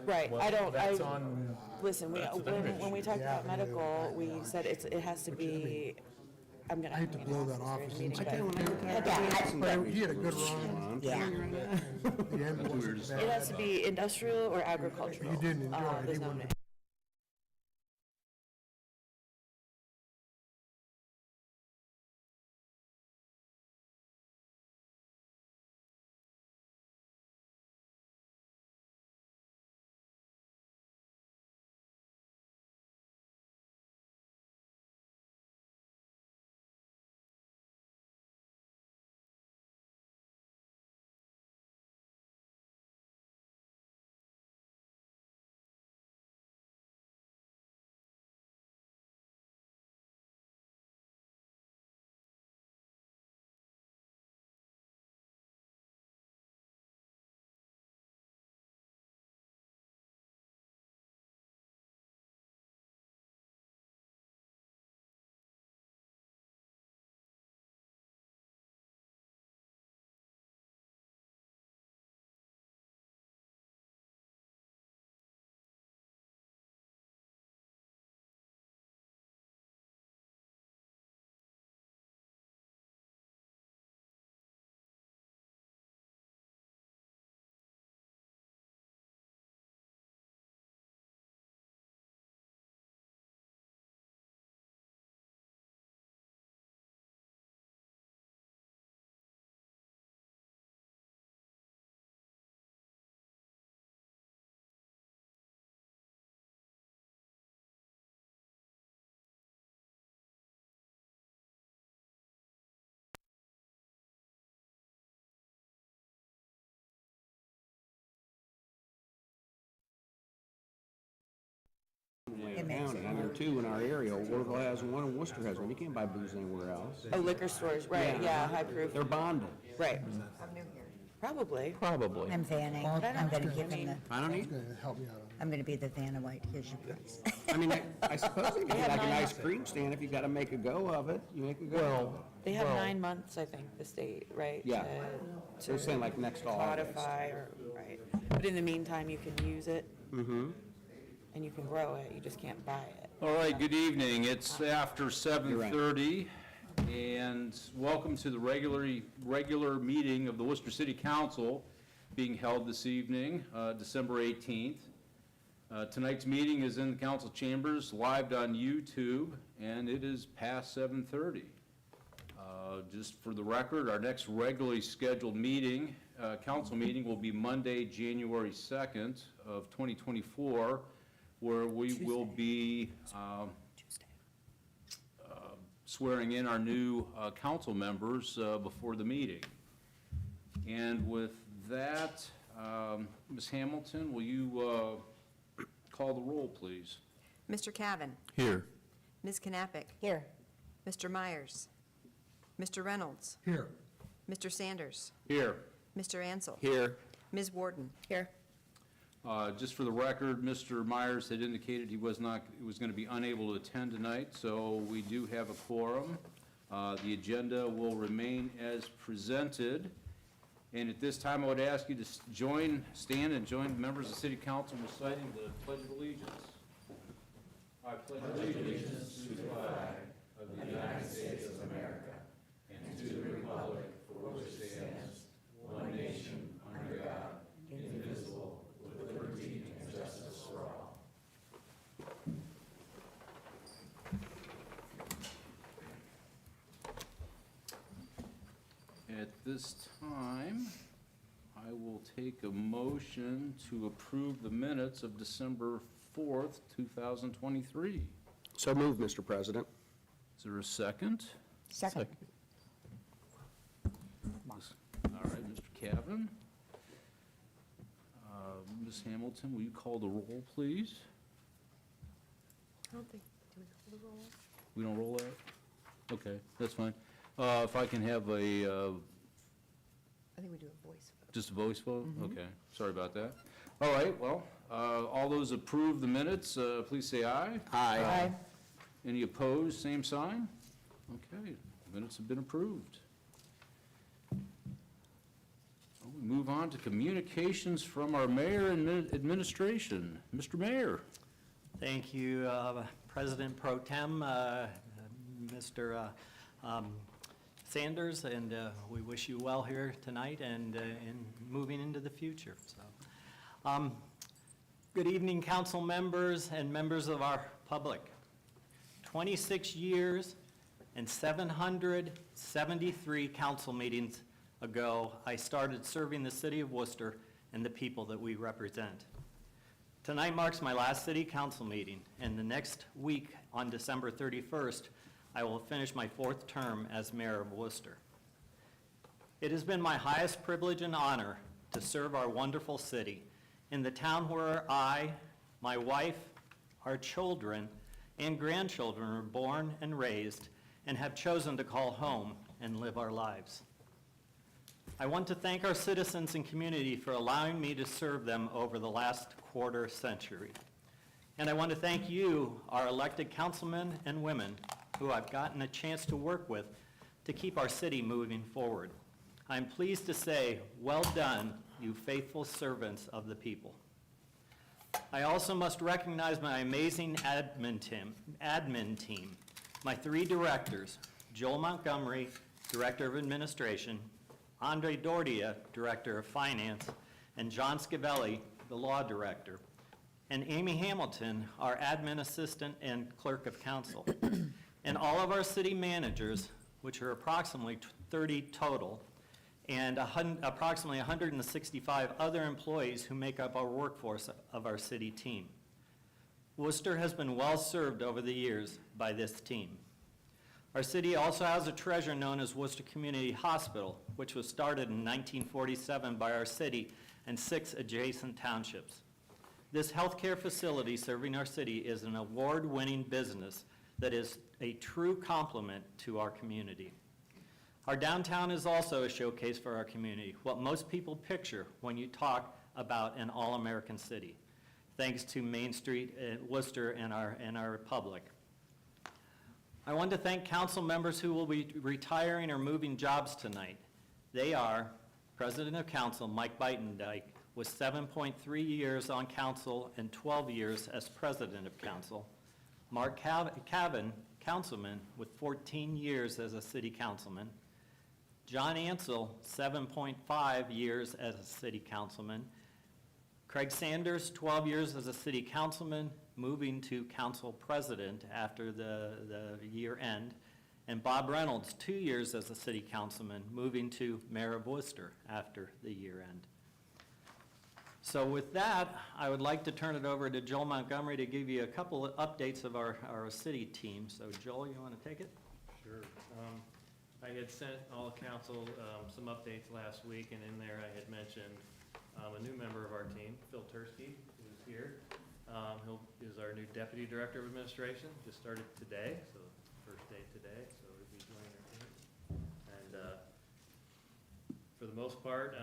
Right, Well, I don't, that's on, listen, when we talked about medical, we said it has to be, I'm gonna I have hate to to be blow in that off. the It's meeting, insane. but But he had a good run. Yeah. And the end wasn't it has bad. to be industrial or agricultural. He didn't enjoy it. The He zoning. wouldn't County. I know two in our area. Orville has one and Worcester has one. You can't buy booze anywhere else. Oh, liquor stores, right, yeah, high proof, They're bonded. right. Probably. Probably. I'm Vanning. I'm gonna give him the, I don't need. gonna help me out on it. I'm gonna be the Vanna White. Here's your prize. I mean, I suppose if you have like an nine- ice cream stand, if you got to make a go of it, you make a go. well, They have well, 9 months, I think, the state, right? Yeah. to They're saying like next August. codify, or, right. But in the meantime, you can use it. And you can grow it, you just can't buy it. All right, good evening. It's after right. 7:30, and welcome to the regular meeting of the Worcester City Council being held this evening, December 18th. Tonight's meeting is in the council chambers, live on YouTube, and it is past 7:30. Just for the record, our next regularly scheduled meeting, council meeting, will be Monday, January 2nd of 2024, where we will be swearing in our new council members before the meeting. And with that, Ms. Hamilton, will you call the roll, please? Mr. Cavan. here. Ms. Knappich. Here. Mr. Myers. Mr. Reynolds. Here. Mr. Sanders. Here. Mr. Ansel. Here. Ms. Warden. Here. Just for the record, Mr. Myers had indicated he was going to be unable to attend tonight, so we do have a quorum. The agenda will remain as presented. And at this time, I would ask you to stand and join members of the City Council in reciting the Pledge of Allegiance. I pledge allegiance to the flag of the United States of America and to the republic for which it stands, one nation, under God, indivisible, with liberty and justice for all. At this time, I will take a motion to approve the minutes of December 4th, 2023. So move, Mr. President. Is there a second? Second. All right, Mr. Cavan. Ms. Hamilton, will you call the roll, please? I don't think, do we call the roll? We don't roll that? Okay, that's fine. If I can have I think we do a voice vote. just a voice vote? Okay, sorry about that. All right, well, all those approve the minutes, please say aye. Aye. Any opposed, same sign? Okay, minutes have been approved. We move on to communications from our mayor and administration. Mr. Mayor. Thank you, President Pro Tem, Mr. Sanders, and we wish you well here tonight and in moving into the future. So, good evening, council members and members of our public. 26 years and 773 council meetings ago, I started serving the city of Worcester and the people that we represent. Tonight marks my last city council meeting, and the next week, on December 31st, I will finish my 4th term as mayor of Worcester. It has been my highest privilege and honor to serve our wonderful city in the town where I, my wife, our children, and grandchildren were born and raised and have chosen to call home and live our lives. I want to thank our citizens and community for allowing me to serve them over the last quarter century. And I want to thank you, our elected councilmen and women, who I've gotten a chance to work with to keep our city moving forward. I'm pleased to say, well done, you faithful servants of the people. I also must recognize my amazing admin team, my 3 directors, Joel Montgomery, Director of Administration, Andre Dordia, Director of Finance, and John Scavelli, the Law Director, and Amy Hamilton, our Admin Assistant and Clerk of Council, and all of our city managers, which are approximately 30 total, and approximately 165 other employees who make up our workforce of our city team. Worcester has been well served over the years by this team. Our city also has a treasure known as Worcester Community Hospital, which was started in 1947 by our city and 6 adjacent townships. This healthcare facility serving our city is an award-winning business that is a true complement to our community. Our downtown is also a showcase for our community, what most people picture when you talk about an all-American city, thanks to Main Street, Worcester, and our public. I want to thank council members who will be retiring or moving jobs tonight. They are President of Council Mike Beitendijk with 7.3 years on council and 12 years as President of Council. Mark Cavan, Councilman, with 14 years as a City Councilman. John Ansell, 7.5 years as a City Councilman. Craig Sanders, 12 years as a City Councilman, moving to Council President after the year end. And Bob Reynolds, 2 years as a City Councilman, moving to Mayor of Worcester after the year end. So with that, I would like to turn it over to Joel Montgomery to give you a couple of updates of our city team. So Joel, you want to take it? Sure. I had sent all council some updates last week, and in there I had mentioned a new member of our team, Phil Tursky, who's here. He is our new Deputy Director of Administration, just started today, so first day today, so he'll be joining our team. And for the most part,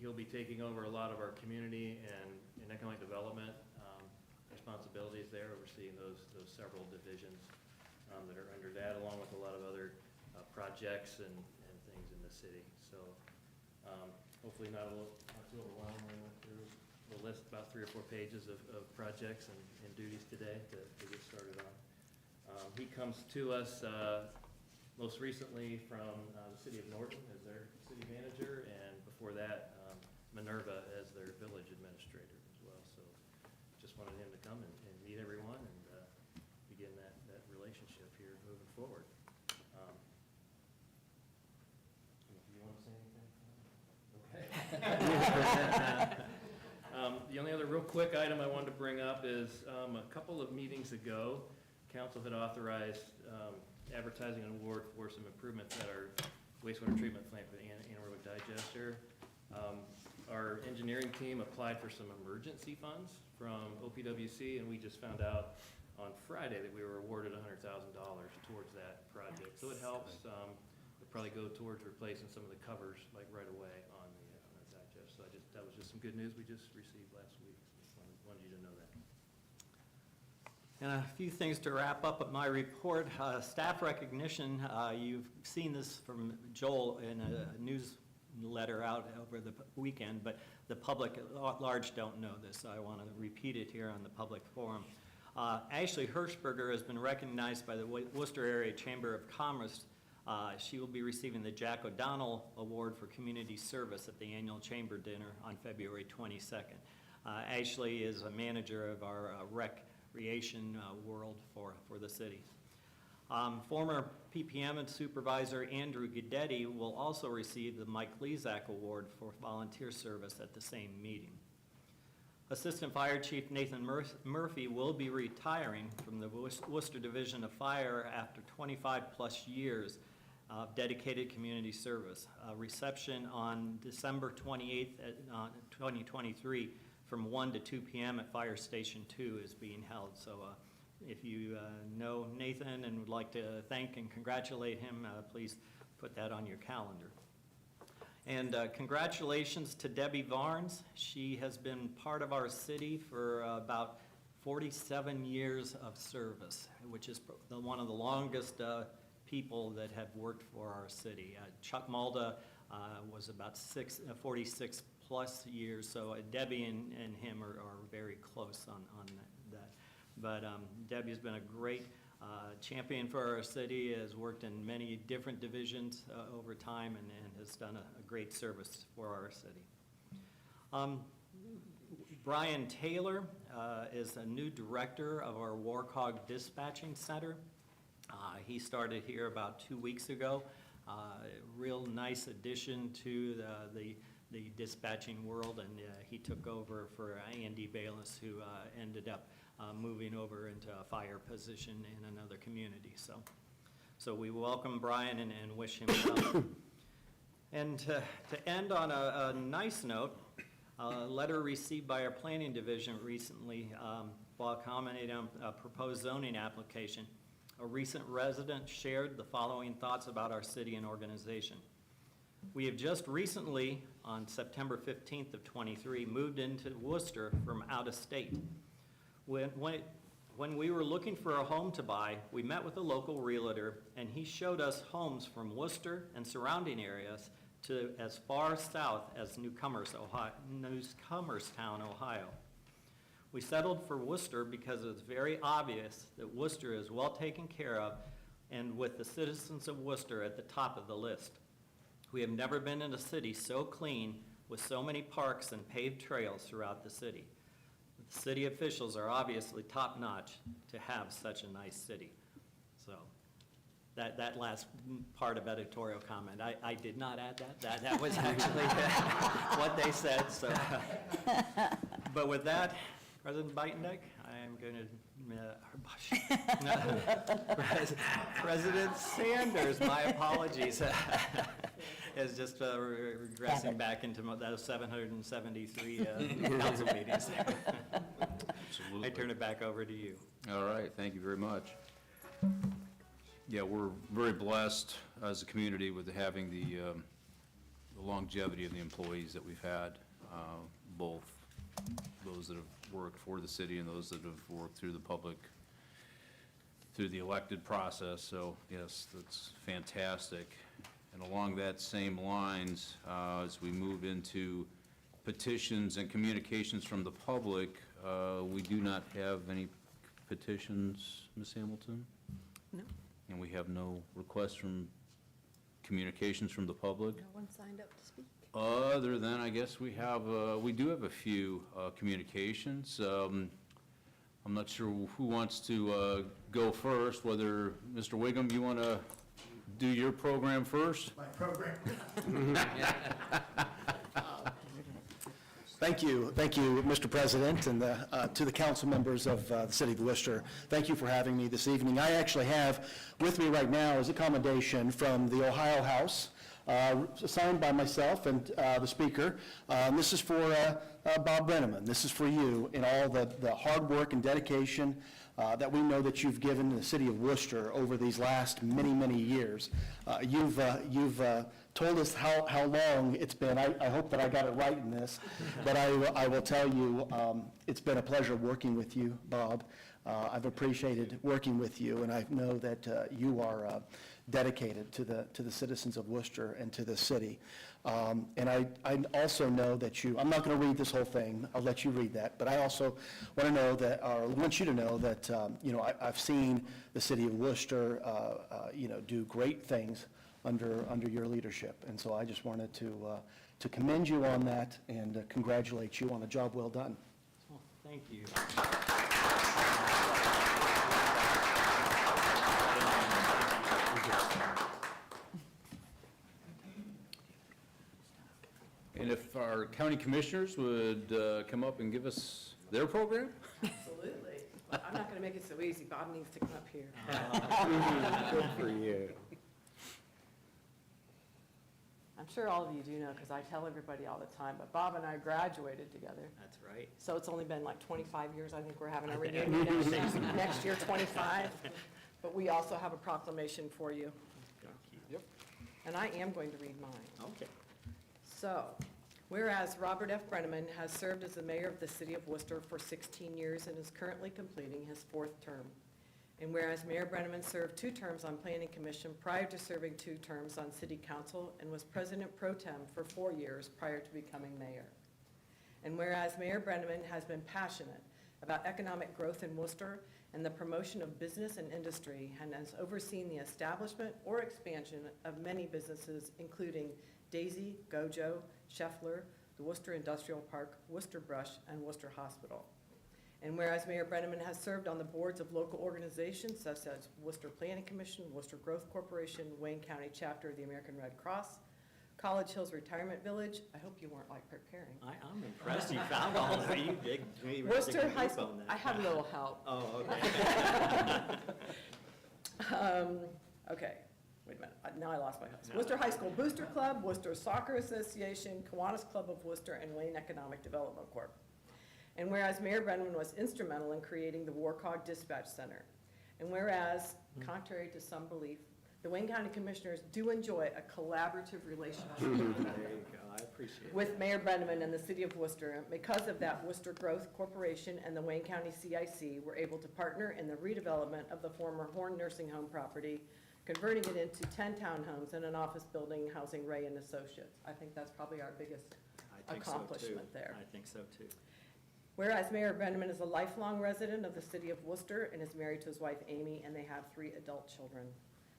he'll be taking over a lot of our community and economic development responsibilities there, overseeing those several divisions that are under that, along with a lot of other projects and things in the city. So hopefully not too overwhelming. We went through a list, about 3 or 4 pages of projects and duties today to get started on. He comes to us most recently from the city of Norton as their city manager, and before that, Minerva as their village administrator as well. So just wanted him to come and meet everyone and begin that relationship here moving forward. Do you want to say anything? Okay. The only other real quick item I wanted to bring up is a couple of meetings ago, council had authorized advertising an award for some improvements at our wastewater treatment plant for the anaerobic digester. Our engineering team applied for some emergency funds from OPWC, and we just found out on Friday that we were awarded $100,000 towards that project. So it helps. It'll probably go towards replacing some of the covers like right away on the digest. So that was just some good news we just received last week. Just wanted you to know that. And a few things to wrap up my report. Staff recognition, you've seen this from Joel in a news letter out over the weekend, but the public at large don't know this, so I want to repeat it here on the public forum. Ashley Hirschberger has been recognized by the Worcester Area Chamber of Commerce. She will be receiving the Jack O'Donnell Award for Community Service at the annual Chamber Dinner on February 22nd. Ashley is a manager of our recreation world for the city. Former PPM and Supervisor Andrew Guidetti will also receive the Mike Lezak Award for volunteer service at the same meeting. Assistant Fire Chief Nathan Murphy will be retiring from the Worcester Division of Fire after 25-plus years of dedicated community service. A reception on December 28th, 2023 from 1 to 2 p.m. at Fire Station 2 is being held. So if you know Nathan and would like to thank and congratulate him, please put that on your calendar. And congratulations to Debbie Varnes. She has been part of our city for about 47 years of service, which is one of the longest people that have worked for our city. Chuck Malda was about 46 plus years, so Debbie and him are very close on that. But Debbie's been a great champion for our city, has worked in many different divisions over time, and has done a great service for our city. Brian Taylor is a new director of our Warcog Dispatching Center. He started here about 2 weeks ago. Real nice addition to the dispatching world, and he took over for Andy Bayless, who ended up moving over into a fire position in another community. So we welcome Brian and wish him well. And to end on a nice note, a letter received by our planning division recently while commenting on a proposed zoning application. A recent resident shared the following thoughts about our city and organization. We have just recently, on September 15th of 23, moved into Worcester from out of state. When we were looking for a home to buy, we met with a local realtor, and he showed us homes from Worcester and surrounding areas to as far south as Newcomerstown, Ohio. We settled for Worcester because it's very obvious that Worcester is well taken care of, and with the citizens of Worcester at the top of the list. We have never been in a city so clean with so many parks and paved trails throughout the city. The city officials are obviously top-notch to have such a nice city. So that last part of editorial comment, I did not add that. That was actually what they said. So, but with that, President Beitendijk, I am going to, President Sanders, my apologies, is just regressing back into those 773 council meetings. Absolutely. I turn it back over to you. All right, thank you very much. Yeah, we're very blessed as a community with having the longevity of the employees that we've had, both those that have worked for the city and those that have worked through the public, through the elected process. So yes, that's fantastic. And along that same lines, as we move into petitions and communications from the public, we do not have any petitions, Ms. Hamilton? No. And we have no requests from communications from the public? No one signed up to speak. Other than, I guess we do have a few communications. I'm not sure who wants to go first, whether, Mr. Wiggum, you want to do your program first? My program. Thank you, Mr. President, and to the council members of the city of Worcester. Thank you for having me this evening. I actually have with me right now is a commendation from the Ohio House, signed by myself and the speaker. This is for Bob Brenneman. This is for you and all the hard work and dedication that we know that you've given to the city of Worcester over these last many, many years. You've told us how long it's been. I hope that I got it right in this, but I will tell you, it's been a pleasure working with you, Bob. I've appreciated working with you, and I know that you are dedicated to the citizens of Worcester and to the city. And I also know that I'm not going to read this whole thing, I'll let you read that, but I also want to know that, or want you to know that, I've seen the city of Worcester, do great things under your leadership. And so I just wanted to commend you on that and congratulate you on a job well done. Well, thank you. And if our county commissioners would come up and give us their program? Absolutely. But I'm not going to make it so easy. Bob needs to come up here. Good for you. I'm sure all of you do know, because I tell everybody all the time, but Bob and I graduated together. That's right. So it's only been like 25 years, I think we're having a reunion next year, 25. But we also have a proclamation for you. Yep. And I am going to read mine. Okay. So, whereas Robert F. Brenneman has served as the mayor of the city of Worcester for 16 years and is currently completing his 4th term. And whereas Mayor Brenneman served 2 terms on Planning Commission prior to serving 2 terms on City Council and was President Pro Tem for 4 years prior to becoming mayor. And whereas Mayor Brenneman has been passionate about economic growth in Worcester and the promotion of business and industry and has overseen the establishment or expansion of many businesses, including Daisy, Gojo, Scheffler, the Worcester Industrial Park, Worcester Brush, and Worcester Hospital. And whereas Mayor Brenneman has served on the boards of local organizations such as Worcester Planning Commission, Worcester Growth Corporation, Wayne County Chapter of the American Red Cross, College Hills Retirement Village. I hope you weren't like preparing. I'm impressed you found all that. You dig. You really Worcester dig High deep School, on that. I have a little help. Oh, okay. Okay, wait a minute, now I lost my house. Worcester High School Booster Club, Worcester Soccer Association, Kiwanis Club of Worcester, and Wayne Economic Development Corp. And whereas Mayor Brenneman was instrumental in creating the WarCog Dispatch Center. And whereas, contrary to some belief, the Wayne County Commissioners do enjoy a collaborative relationship There you go. I appreciate it. with Mayor Brenneman and the city of Worcester. And because of that, Worcester Growth Corporation and the Wayne County CIC were able to partner in the redevelopment of the former Horn Nursing Home property, converting it into 10 townhomes and an office building housing Ray and Associates. I think that's probably our biggest I think so, too. accomplishment there. I think so, too. Whereas Mayor Brenneman is a lifelong resident of the city of Worcester and is married to his wife Amy, and they have 3 adult children.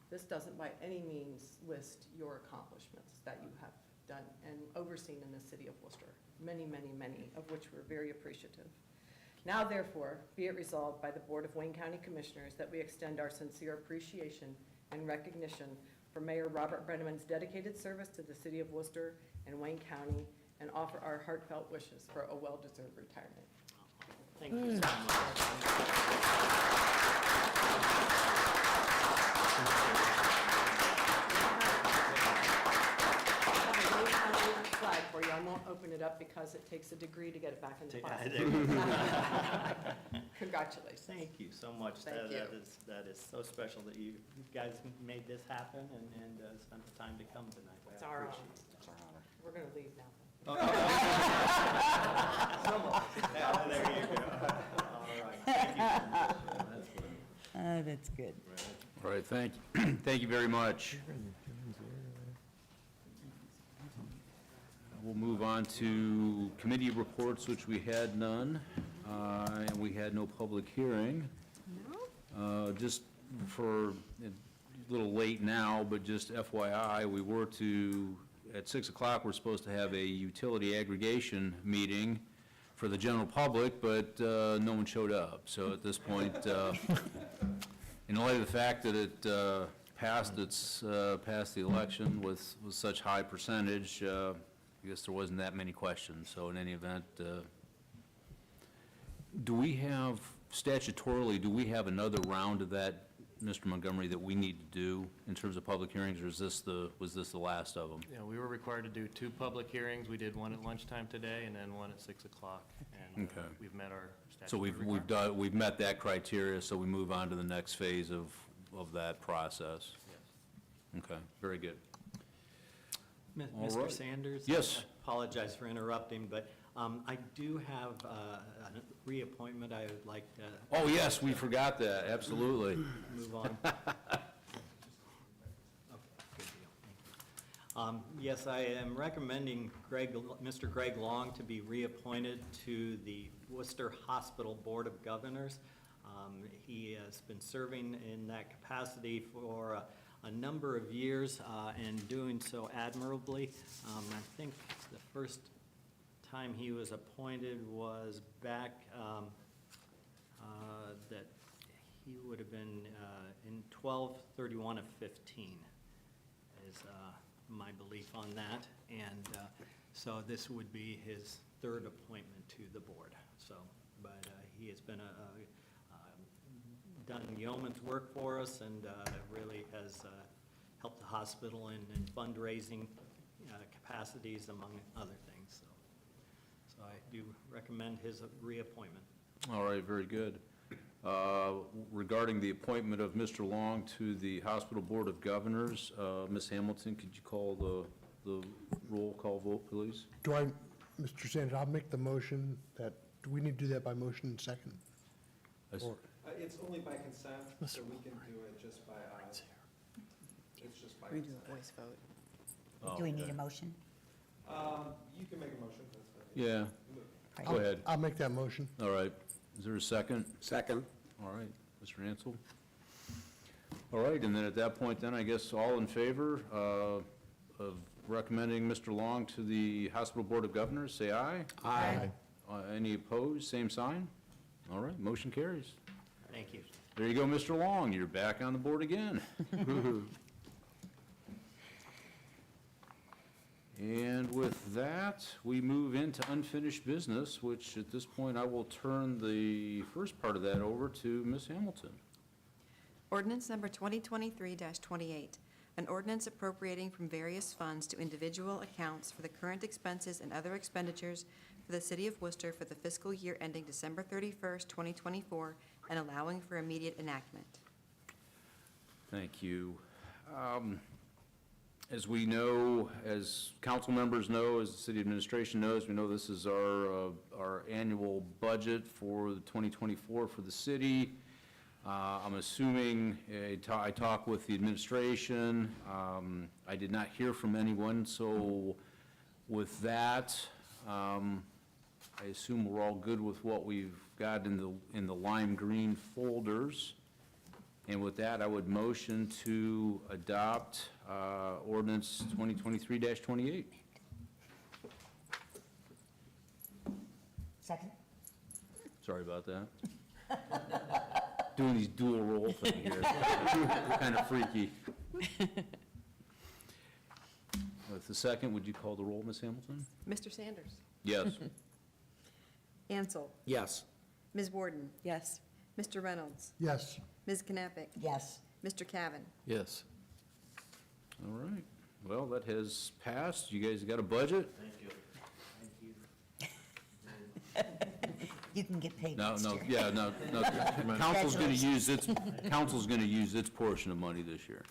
This doesn't by any means list your accomplishments that you have done and overseen in the city of Worcester, many, many, many of which we're very appreciative. Now therefore, be it resolved by the Board of Wayne County Commissioners that we extend our sincere appreciation and recognition for Mayor Robert Brenneman's dedicated service to the city of Worcester and Wayne County, and offer our heartfelt wishes for a well-deserved retirement. Thank you so much. I have a Wayne County flag for you. I won't open it up because it takes a degree to get it back in the plastic. Congratulations. Thank you so much. Thank you. That is so special that you guys made this happen and spent the time to come tonight. It's our honor. We're going to leave now. Yeah, there you go. All right. Thank you so much. Oh, that's good. All right, thank you. Thank you very much. We'll move on to committee reports, which we had none, and we had no public hearing. Just for, a little late now, but just FYI, we were to, at 6 o'clock, we're supposed to have a utility aggregation meeting for the general public, but no one showed up. So at this point, in light of the fact that it passed the election with such high percentage, I guess there wasn't that many questions. So in any event, do we have, statutorily, do we have another round of that, Mr. Montgomery, that we need to do in terms of public hearings, or was this the last of them? Yeah, we were required to do 2 public hearings. We did one at lunchtime today and then one at 6 o'clock. And Okay. we've met our So statutory requirements. we've met that criteria, so we move on to the next phase of that process. Yes. Okay, very good. All Mr. right. Sanders? Yes. I apologize for interrupting, but I do have a reappointment I would like to Oh, yes, we forgot that, absolutely. move on. Yes, I am recommending Mr. Greg Long to be reappointed to the Worcester Hospital Board of Governors. He has been serving in that capacity for a number of years and doing so admirably. I think the first time he was appointed was back that he would have been in 12/31 of 15 is my belief on that. And so this would be his third appointment to the board. So, but he has been done yeoman's work for us and really has helped the hospital in fundraising capacities, among other things. So I do recommend his reappointment. All right, very good. Regarding the appointment of Mr. Long to the Hospital Board of Governors, Ms. Hamilton, could you call the roll call vote, please? Do I, Mr. Sanders, I'll make the motion that, do we need to do that by motion and second? Or- It's only by consent, so we can do it just by, it's just by We do consent. a voice vote. Oh, Do we need okay. a motion? You can make a motion, that's fine. Yeah, Right. go ahead. I'll make that motion. All right. Is there a second? Second. All right, Mr. Ansel. All right, and then at that point, then, I guess all in favor of recommending Mr. Long to the Hospital Board of Governors, say aye. Aye. Any opposed, same sign? All right, motion carries. Thank you. There you go, Mr. Long, you're back on the board again. And with that, we move into unfinished business, which at this point, I will turn the first part of that over to Ms. Hamilton. Ordinance number 2023-28, an ordinance appropriating from various funds to individual accounts for the current expenses and other expenditures for the City of Worcester for the fiscal year ending December 31st, 2024, and allowing for immediate enactment. Thank you. As we know, as council members know, as the city administration knows, we know this is our annual budget for the 2024 for the city. I'm assuming, I talked with the administration, I did not hear from anyone, so with that, I assume we're all good with what we've got in the lime green folders. And with that, I would motion to adopt ordinance 2023-28. Second? Sorry about that. Doing these dual role thing here, kind of freaky. With the second, would you call the roll, Ms. Hamilton? Mr. Sanders. Yes. Ansel. Yes. Ms. Warden. Yes. Mr. Reynolds. Yes. Ms. Knappich. Yes. Mr. Cavan. Yes. All right. Well, that has passed. You guys got a budget? You can get paid No, next no, year. yeah, no. Council's gonna use its portion of money this year.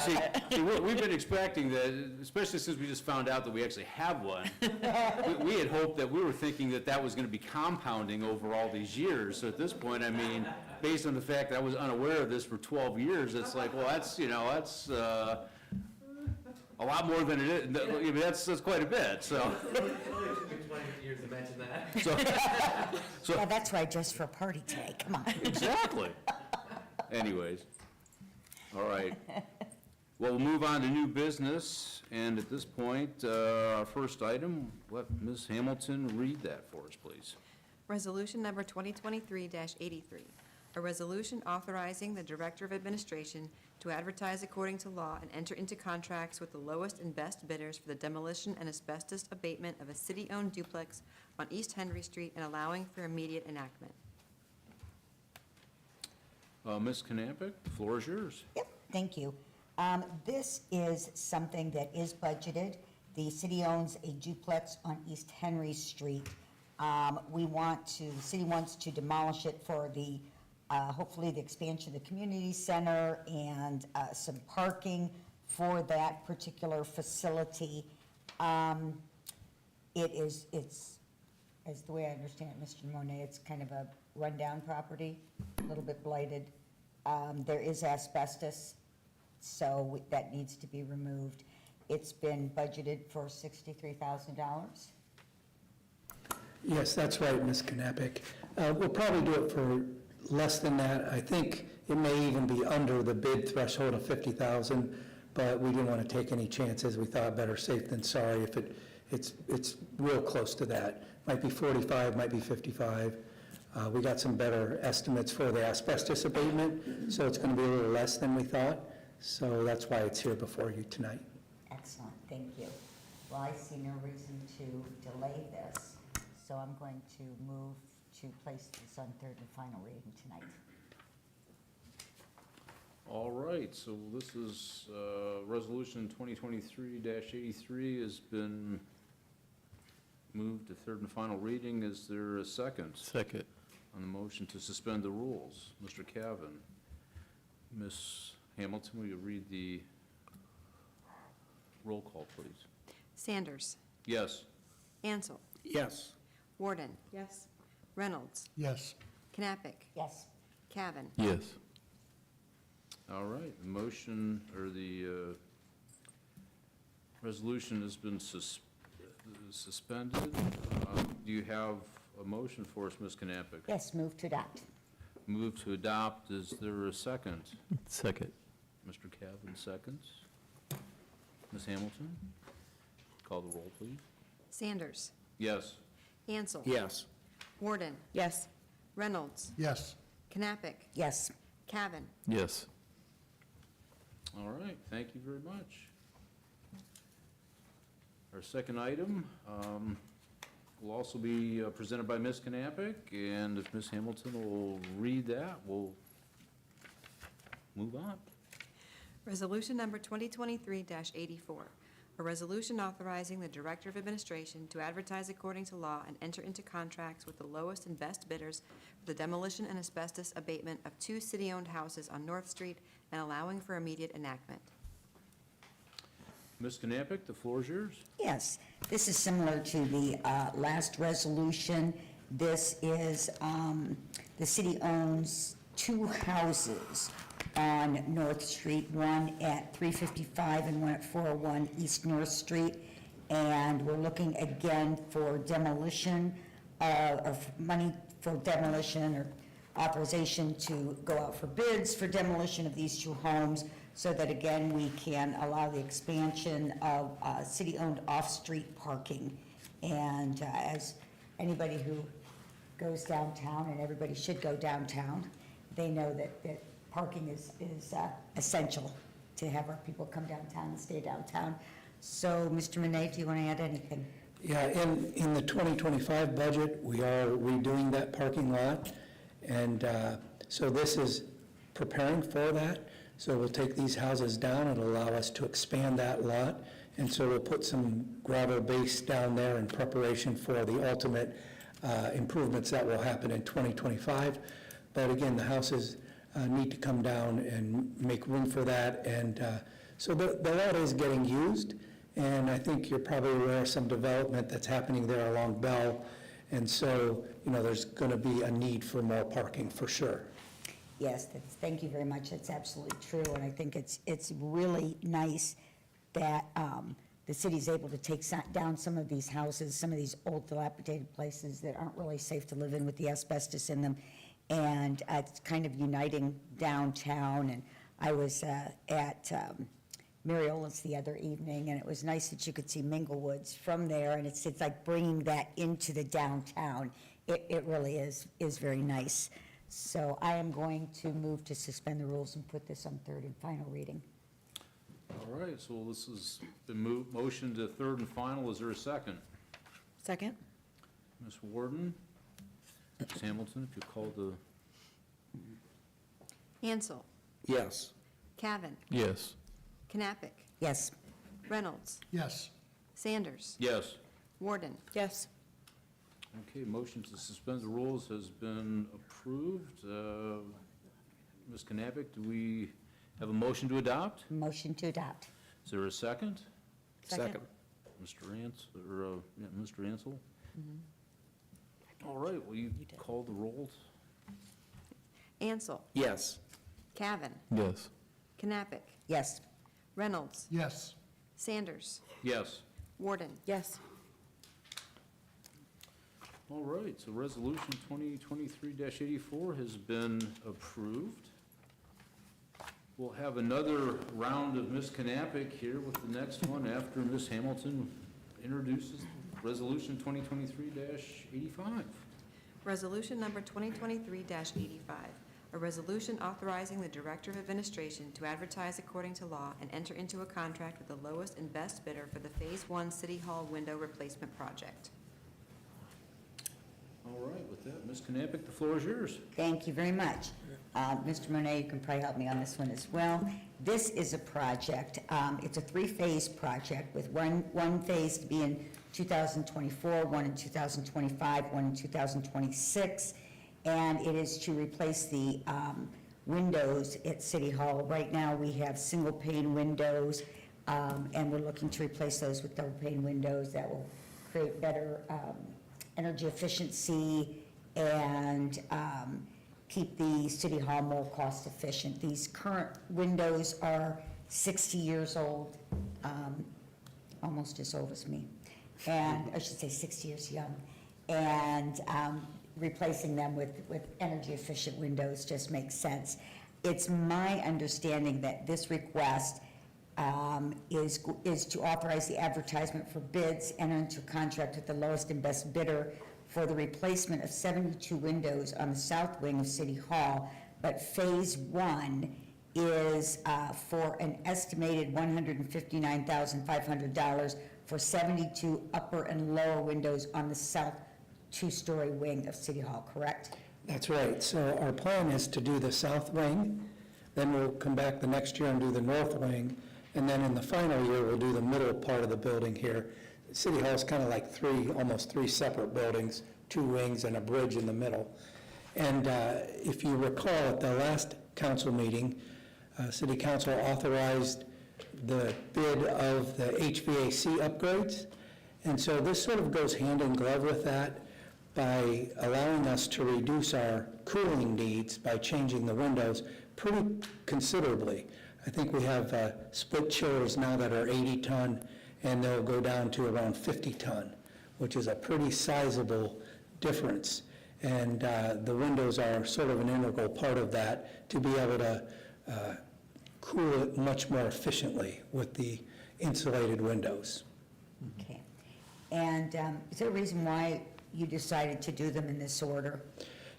See, we've been expecting that, especially since we just found out that we actually have one. We had hoped that, we were thinking that that was gonna be compounding over all these years. So at this point, I mean, based on the fact that I was unaware of this for 12 years, it's like, well, that's a lot more than it is. I mean, that's quite a bit, so. Years to mention that. So, Yeah, that's right, just for a party today, come on. exactly. Anyways, all right. Well, we'll move on to new business, and at this point, our first item, let Ms. Hamilton read that for us, please. Resolution number 2023-83, a resolution authorizing the Director of Administration to advertise according to law and enter into contracts with the lowest and best bidders for the demolition and asbestos abatement of a city-owned duplex on East Henry Street and allowing for immediate enactment. Ms. Knappich, the floor is yours. Yep, thank you. This is something that is budgeted. The city owns a duplex on East Henry Street. The city wants to demolish it for the, hopefully the expansion of the community center and some parking for that particular facility. It's, as the way I understand it, Mr. Monet, it's kind of a rundown property, a little bit blighted. There is asbestos so that needs to be removed. It's been budgeted for $63,000. Yes, that's right, Ms. Knappich. We'll probably do it for less than that. I think it may even be under the bid threshold of 50,000, but we didn't want to take any chances. We thought better safe than sorry if it's real close to that. Might be 45, might be 55. We got some better estimates for the asbestos abatement, so it's going to be a little less than we thought. So that's why it's here before you tonight. Excellent, thank you. Well, I see no reason to delay this, so I'm going to move to place this on third and final reading tonight. All right, so this is, Resolution 2023-83 has been moved to third and final reading. Is there a second? Second. On the motion to suspend the rules? Mr. Cavan. Ms. Hamilton, will you read the roll call, please? Sanders. Yes. Ansel. Yes. Warden. Yes. Reynolds. Yes. Knappich. Yes, Cavan. Yes. All right, the motion, or the resolution has been suspended. Do you have a motion for us, Ms. Knappich? yes, move to adopt. Move to adopt, is there a second? Second. Mr. Cavan seconds. Ms. Hamilton? Call the roll, please. Sanders. Yes. Ansel. Yes. Warden. Yes. Reynolds. Yes. Knappich. Yes, Cavan. Yes. All right, thank you very much. Our second item will also be presented by Ms. Knappich, and if Ms. Hamilton will read that, we'll move on. Resolution number 2023-84, a resolution authorizing the Director of Administration to advertise according to law and enter into contracts with the lowest and best bidders for the demolition and asbestos abatement of 2 city-owned houses on North Street and allowing for immediate enactment. Ms. Knappich, the floor is yours. yes. This is similar to the last resolution. This is, the city owns 2 houses on North Street, one at 355 and one at 401 East North Street. And we're looking again for demolition, of money for demolition or authorization to go out for bids for demolition of these 2 homes so that, again, we can allow the expansion of city-owned off-street parking. And as anybody who goes downtown, and everybody should go downtown, they know that parking is essential to have our people come downtown and stay downtown. So, Mr. Monet, do you want to add anything? Yeah, in the 2025 budget, we are redoing that parking lot, and so this is preparing for that. So we'll take these houses down and allow us to expand that lot, and so we'll put some gravel base down there in preparation for the ultimate improvements that will happen in 2025. But again, the houses need to come down and make room for that, and so the lot is getting used. And I think you're probably aware of some development that's happening there along Bell. And so, there's going to be a need for more parking for sure. Yes, thank you very much. That's absolutely true. And I think it's really nice that the city's able to take down some of these houses, some of these old dilapidated places that aren't really safe to live in with the asbestos in them. And it's kind of uniting downtown. And I was at Mariola's the other evening, and it was nice that you could see Minglewoods from there, and it's like bringing that into the downtown. It really is very nice. So I am going to move to suspend the rules and put this on third and final reading. All right, so this is the motion to third and final. Is there a second? Second? Ms. Warden? Ms. Hamilton, if you call the... Ansel. Yes. Cavan. Yes. Knappich. Yes, Reynolds. Yes. Sanders. Yes. Warden. Yes. Okay, motion to suspend the rules has been approved. Ms. Knappich, do we have a motion to adopt? motion to adopt. Is there a second? Second. Mr. Ansel? All right, will you call the rolls? Ansel. Yes. Cavan. Yes. Knappich. Yes. Reynolds. Yes. Sanders. Yes. Warden. Yes. All right, so Resolution 2023-84 has been approved. We'll have another round of Ms. Knappich here with the next one after Ms. Hamilton introduces Resolution 2023-85. Resolution number 2023-85, a resolution authorizing the Director of Administration to advertise according to law and enter into a contract with the lowest and best bidder for the Phase 1 City Hall window replacement project. All right, with that, Ms. Knappich, the floor is yours. Thank you very much. Mr. Monet, you can probably help me on this one as well. This is a project, it's a three-phase project with one phase to be in 2024, one in 2025, one in 2026, and it is to replace the windows at City Hall. Right now, we have single-pane windows, and we're looking to replace those with double-pane windows that will create better energy efficiency and keep the City Hall more cost efficient. These current windows are 60 years old, almost as old as me, and I should say 60 years young. And replacing them with energy efficient windows just makes sense. It's my understanding that this request is to authorize the advertisement for bids, enter into a contract with the lowest and best bidder for the replacement of 72 windows on the south wing of City Hall, but Phase 1 is for an estimated $159,500 for 72 upper and lower windows on the south two-story wing of City Hall, correct? That's right. So our plan is to do the south wing, then we'll come back the next year and do the north wing, and then in the final year, we'll do the middle part of the building here. City Hall is kind of like almost three separate buildings, two wings and a bridge in the middle. And if you recall, at the last council meeting, City Council authorized the bid of the HVAC upgrades. And so this sort of goes hand in glove with that by allowing us to reduce our cooling needs by changing the windows pretty considerably. I think we have split chillers now that are 80-ton, and they'll go down to around 50-ton, which is a pretty sizable difference. And the windows are sort of an integral part of that to be able to cool it much more efficiently with the insulated windows. Okay. And is there a reason why you decided to do them in this order?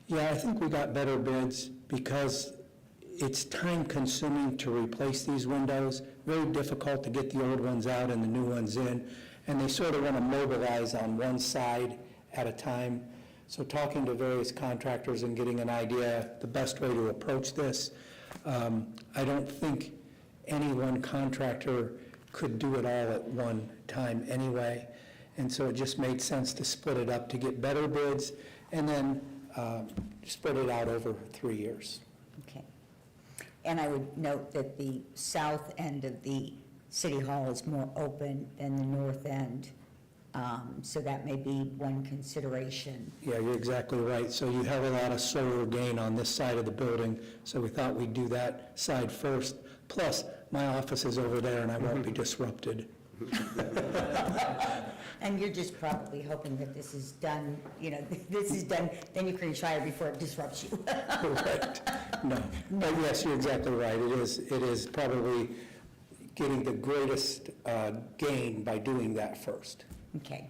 Yeah, I think we got better bids because it's time-consuming to replace these windows, very difficult to get the old ones out and the new ones in, and they sort of want to mobilize on one side at a time. So talking to various contractors and getting an idea the best way to approach this, I don't think any one contractor could do it all at one time anyway, and so it just made sense to split it up to get better bids and then split it out over 3 years. Okay. And I would note that the south end of the City Hall is more open than the north end, so that may be one consideration. Yeah, you're exactly right. So you have a lot of solar gain on this side of the building, so we thought we'd do that side first. Plus, my office is over there and I won't be disrupted. And you're just probably hoping that this is done, this is done, then you can retire before it disrupts you. Correct. No, but yes, you're exactly right. It is probably getting the greatest gain by doing that first. Okay.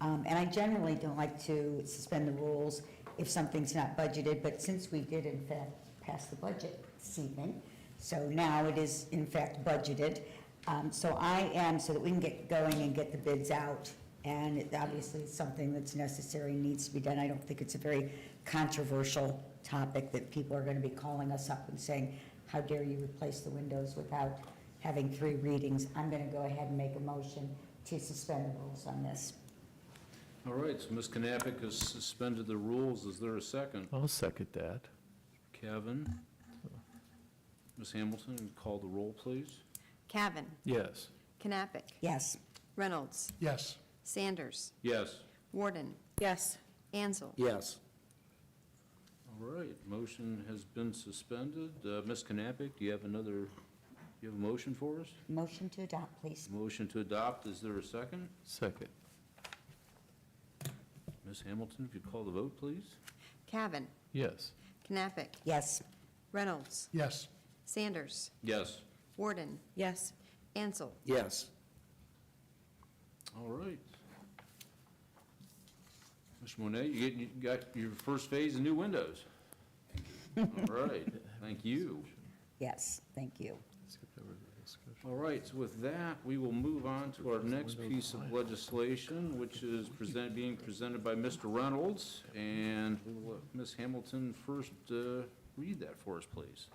And I generally don't like to suspend the rules if something's not budgeted, but since we did in fact pass the budget this evening, so now it is in fact budgeted. So that we can get going and get the bids out, and it obviously is something that's necessary and needs to be done. I don't think it's a very controversial topic that people are going to be calling us up and saying, how dare you replace the windows without having 3 readings. I'm going to go ahead and make a motion to suspend the rules on this. All right, so Ms. Knappich has suspended the rules. Is there a second? I'll second that. Kevin? Ms. Hamilton, call the roll, please. Cavan. Yes. Knappich. Yes. Reynolds. Yes. Sanders. Yes. Warden. Yes. Ansel. Yes. All right, motion has been suspended. Ms. Knappich, do you have another you have a motion for us? Motion to adopt, please. Motion to adopt, is there a second? Second. Ms. Hamilton, if you call the vote, please. Cavan, Yes. Knappich, Yes. Reynolds, Yes. Sanders, Yes. Warden, Yes. Ansel. Yes. All right. Mr. Monet, you got your first phase of new windows. All right, thank you. Yes, thank you. All right, so with that, we will move on to our next piece of legislation, which is being presented by Mr. Reynolds. And we'll let Ms. Hamilton first read that for us, please.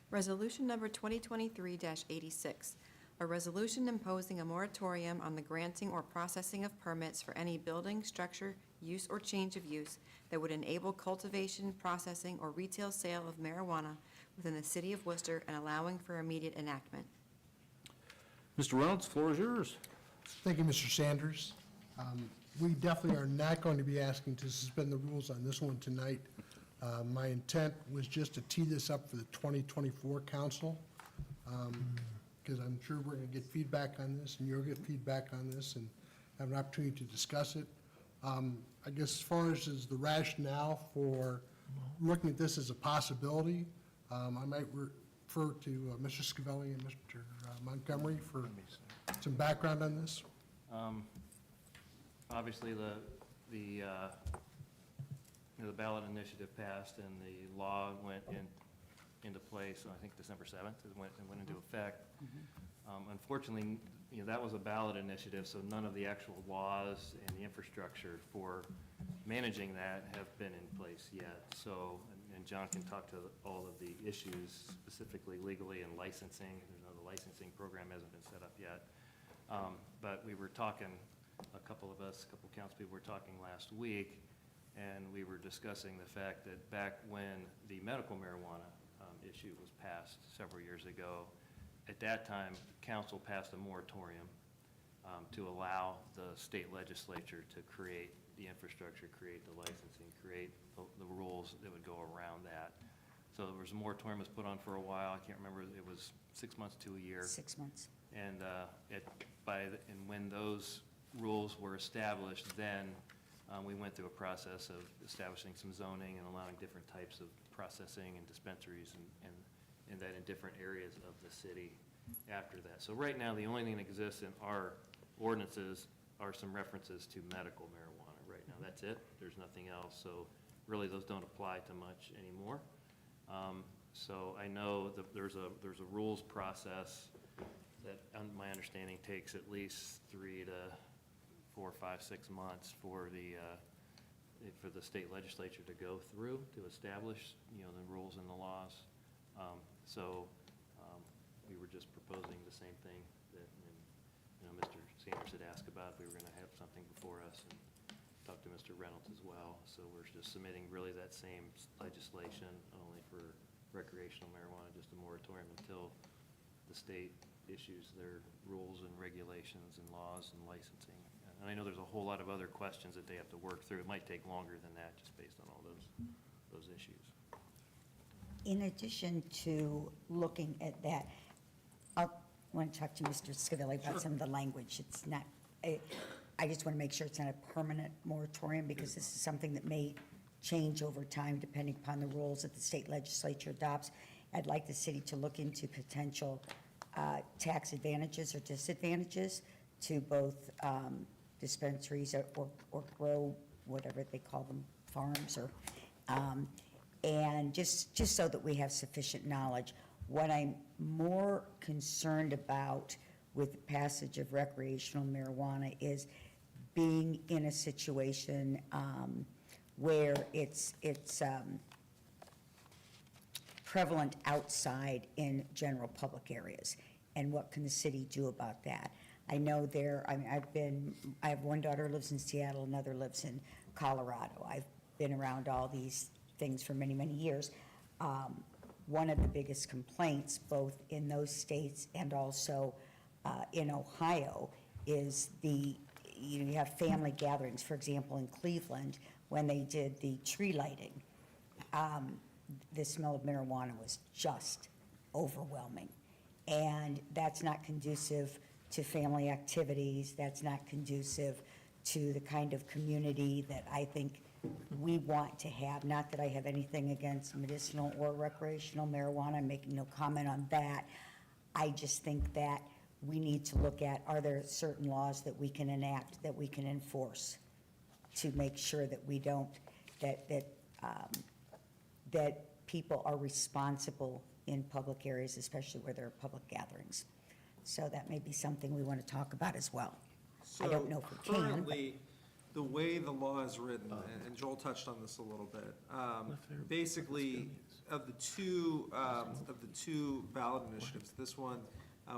Resolution number 2023-86, a resolution imposing a moratorium on the granting or processing of permits for any building, structure, use, or change of use that would enable cultivation, processing, or retail sale of marijuana within the city of Worcester and allowing for immediate enactment. Mr. Reynolds, floor is yours. Thank you, Mr. Sanders. We definitely are not going to be asking to suspend the rules on this one tonight. My intent was just to tee this up for the 2024 council, because I'm sure we're going to get feedback on this, and you'll get feedback on this, and have an opportunity to discuss it. I guess as far as the rationale for looking at this as a possibility, I might refer to Mr. Scavelli and Mr. Montgomery for some background on this. Obviously, the ballot initiative passed and the law went into place, I think December 7th, it went into effect. Unfortunately, that was a ballot initiative, so none of the actual laws and the infrastructure for managing that have been in place yet. So, and John can talk to all of the issues, specifically legally and licensing. The licensing program hasn't been set up yet. But we were talking, a couple council people were talking last week, and we were discussing the fact that back when the medical marijuana issue was passed several years ago, at that time, council passed a moratorium to allow the state legislature to create the infrastructure, create the licensing, create the rules that would go around that. So there was a moratorium was put on for a while. I can't remember, it was 6 months to a year. 6 months. And when those rules were established, then we went through a process of establishing some zoning and allowing different types of processing and dispensaries and that in different areas of the city after that. So right now, the only thing that exists in our ordinances are some references to medical marijuana. Right now, that's it. There's nothing else. So really, those don't apply to much anymore. So I know that there's a rules process that, my understanding, takes at least 3 to 4, 5, 6 months for the state legislature to go through to establish, the rules and the laws. We were just proposing the same thing that, Mr. Sanders had asked about. We were going to have something before us and talk to Mr. Reynolds as well. So we're just submitting really that same legislation, only for recreational marijuana, just a moratorium until the state issues their rules and regulations and laws and licensing. And I know there's a whole lot of other questions that they have to work through. It might take longer than that, just based on all those issues. In addition to looking at that, I want to talk to Mr. Scavelli about some of the language. It's not, I just want to make sure it's not a permanent moratorium, because this is something that may change over time depending upon the rules that the state legislature adopts. I'd like the city to look into potential tax advantages or disadvantages to both dispensaries or grow, whatever they call them, farms, or and just so that we have sufficient knowledge. What I'm more concerned about with the passage of recreational marijuana is being in a situation where it's prevalent outside in general public areas, and what can the city do about that? I know I have one daughter who lives in Seattle, another lives in Colorado. I've been around all these things for many, many years. One of the biggest complaints, both in those states and also in Ohio, is you have family gatherings. For example, in Cleveland, when they did the tree lighting, the smell of marijuana was just overwhelming. And that's not conducive to family activities, that's not conducive to the kind of community that I think we want to have. Not that I have anything against medicinal or recreational marijuana, I'm making no comment on that. I just think that we need to look at, are there certain laws that we can enact, that we can enforce to make sure that we don't, that people are responsible in public areas, especially where there are public gatherings. So that may be something we want to talk about as well. I don't know if we can, but- Currently, the way the law is written, and Joel touched on this a little bit, basically, of the two ballot initiatives, this one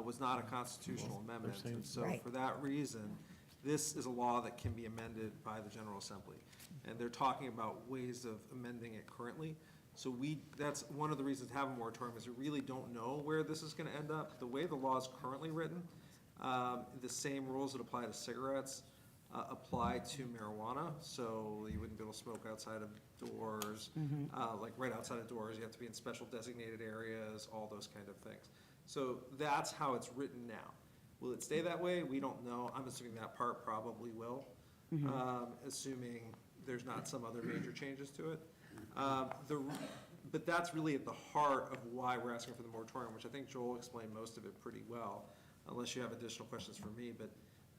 was not a constitutional amendment. And so Right. for that reason, this is a law that can be amended by the General Assembly. And they're talking about ways of amending it currently. So that's one of the reasons to have a moratorium, is we really don't know where this is gonna end up. The way the law is currently written, the same rules that apply to cigarettes apply to marijuana. So you wouldn't be able to smoke outside of doors, like right outside of doors. You have to be in special designated areas, all those kind of things. So that's how it's written now. Will it stay that way? We don't know. I'm assuming that part probably will, assuming there's not some other major changes to it. But that's really at the heart of why we're asking for the moratorium, which I think Joel explained most of it pretty well, unless you have additional questions for me. But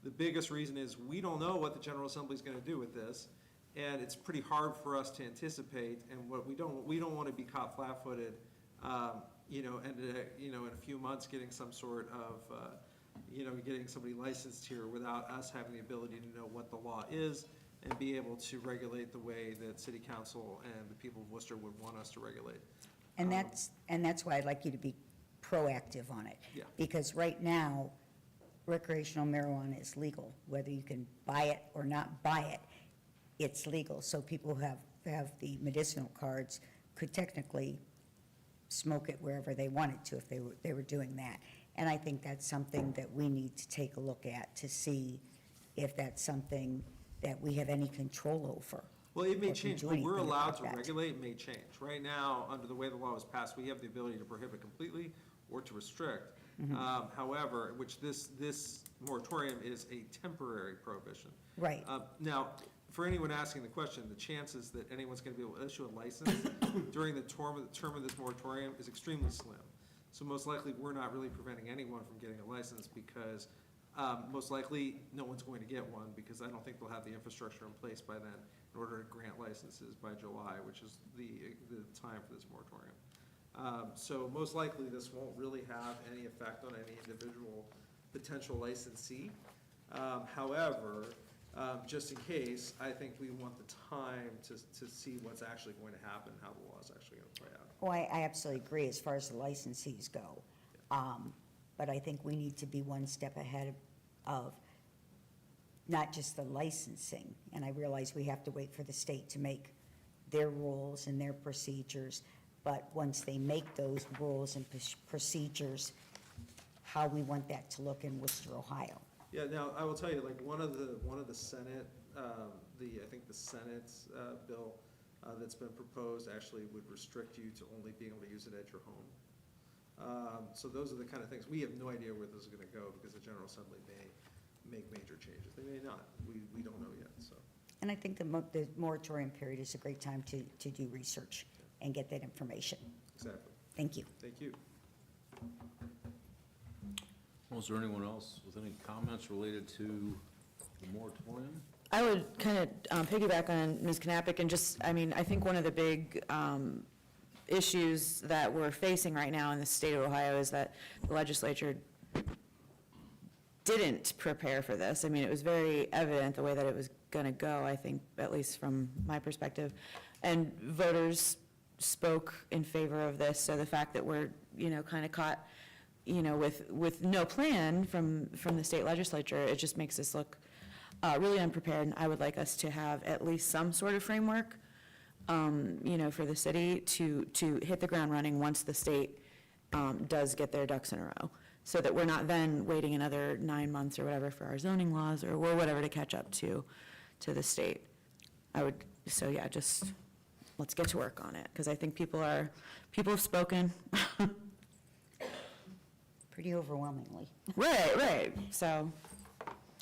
the biggest reason is we don't know what the General Assembly is going to do with this, and it's pretty hard for us to anticipate. And what we don't want to be caught flat-footed, in a few months getting some sort of, getting somebody licensed here without us having the ability to know what the law is and be able to regulate the way that City Council and the people of Worcester would want us to regulate. And that's why I'd like you to be proactive on it. Yeah. Because right now, recreational marijuana is legal. Whether you can buy it or not buy it, it's legal. So people who have the medicinal cards could technically smoke it wherever they wanted to if they were doing that. And I think that's something that we need to take a look at to see if that's something that we have any control over. Well, it may or can change. do What we're anything allowed about to that. regulate may change. Right now, under the way the law was passed, we have the ability to prohibit completely or to restrict. However, which this moratorium is a temporary prohibition. Right. Now, for anyone asking the question, the chances that anyone's going to be able to issue a license during the term of this moratorium is extremely slim. So most likely, we're not really preventing anyone from getting a license because most likely, no one's going to get one because I don't think they'll have the infrastructure in place by then in order to grant licenses by July, which is the time for this moratorium. So most likely, this won't really have any effect on any individual potential licensee. However, just in case, I think we want the time to see what's actually going to happen, how the law is actually going to play out. Oh, I absolutely agree as far as the licensees go. But I think we need to be one step ahead of not just the licensing. And I realize we have to wait for the state to make their rules and their procedures. But once they make those rules and procedures, how we want that to look in Worcester, Ohio. Yeah, now, I will tell you, like, one of the Senate, I think the Senate's bill that's been proposed actually would restrict you to only being able to use it at your home. So those are the kind of things, we have no idea where this is gonna go, because the General Assembly may make major changes. They may not, we don't know yet, so. And I think the moratorium period is a great time to do research and get that information. Exactly. Thank you. Thank you. Well, is there anyone else with any comments related to the moratorium? I would kind of piggyback on Ms. Knappich and just, I think one of the big issues that we're facing right now in the state of Ohio is that the legislature didn't prepare for this. It was very evident the way that it was going to go, I think, at least from my perspective. And voters spoke in favor of this, so the fact that we're, kind of caught, with no plan from the state legislature, it just makes us look really unprepared. And I would like us to have at least some sort of framework, for the city to hit the ground running once the state does get their ducks in a row, so that we're not then waiting another 9 months or whatever for our zoning laws or whatever to catch up to the state. Just let's get to work on it, because I think people have spoken. pretty overwhelmingly. Right, so,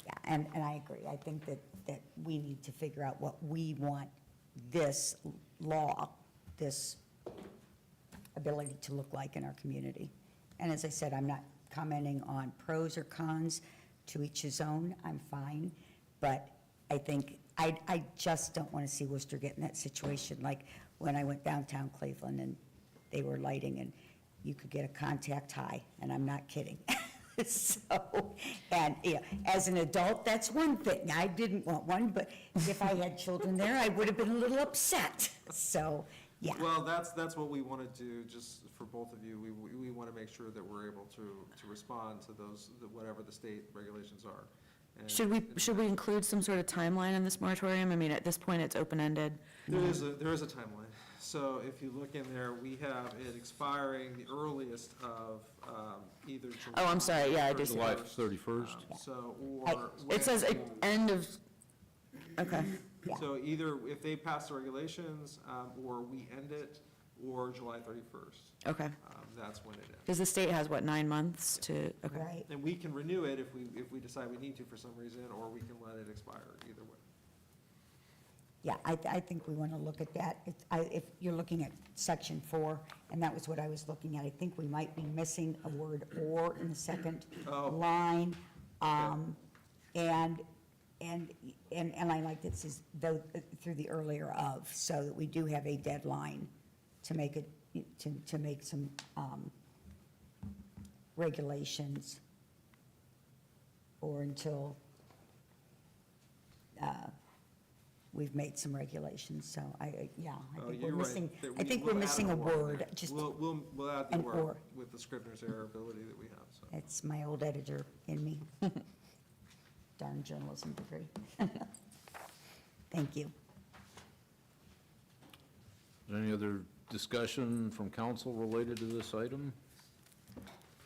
Yeah, and I agree. I think that we need to figure out what we want this law, this ability to look like in our community. And as I said, I'm not commenting on pros or cons, to each his own, I'm fine. But I think, I just don't want to see Worcester get in that situation, like when I went downtown Cleveland and they were lighting and you could get a contact high, and I'm not kidding. So, and, you know, as an adult, that's one thing. I didn't want one, but if I had children there, I would have been a little upset. So, yeah. Well, that's what we want to do, just for both of you. We want to make sure that we're able to respond to those, whatever the state regulations are. And- should we include some sort of timeline in this moratorium? I mean, at this point, it's open-ended. There is a timeline. So if you look in there, we have it expiring the earliest of either July. Oh, I'm sorry, yeah, I do see July that. 31st. So, or. It says end of, okay. Yeah. So either if they pass the regulations, or we end it, or July 31st. Okay. That's when it ends. Because the state has, what, 9 months to, okay. Right. And we can renew it if we decide we need to for some reason, or we can let it expire, either way. Yeah, I think we want to look at that. If you're looking at section 4, and that was what I was looking at, I think we might be missing a word "or" in the second Oh. line. And I like this is though, through the earlier of, so that we do have a deadline to make it, to make some regulations, or until we've made some regulations. So I think Oh, we're you're right. missing, That I think we'll we're add missing a or in word, there. just, We'll add the an or or. with the Scrivener's error ability that we have, so. it's my old editor in me. Darn journalism degree. Thank you. Any other discussion from council related to this item?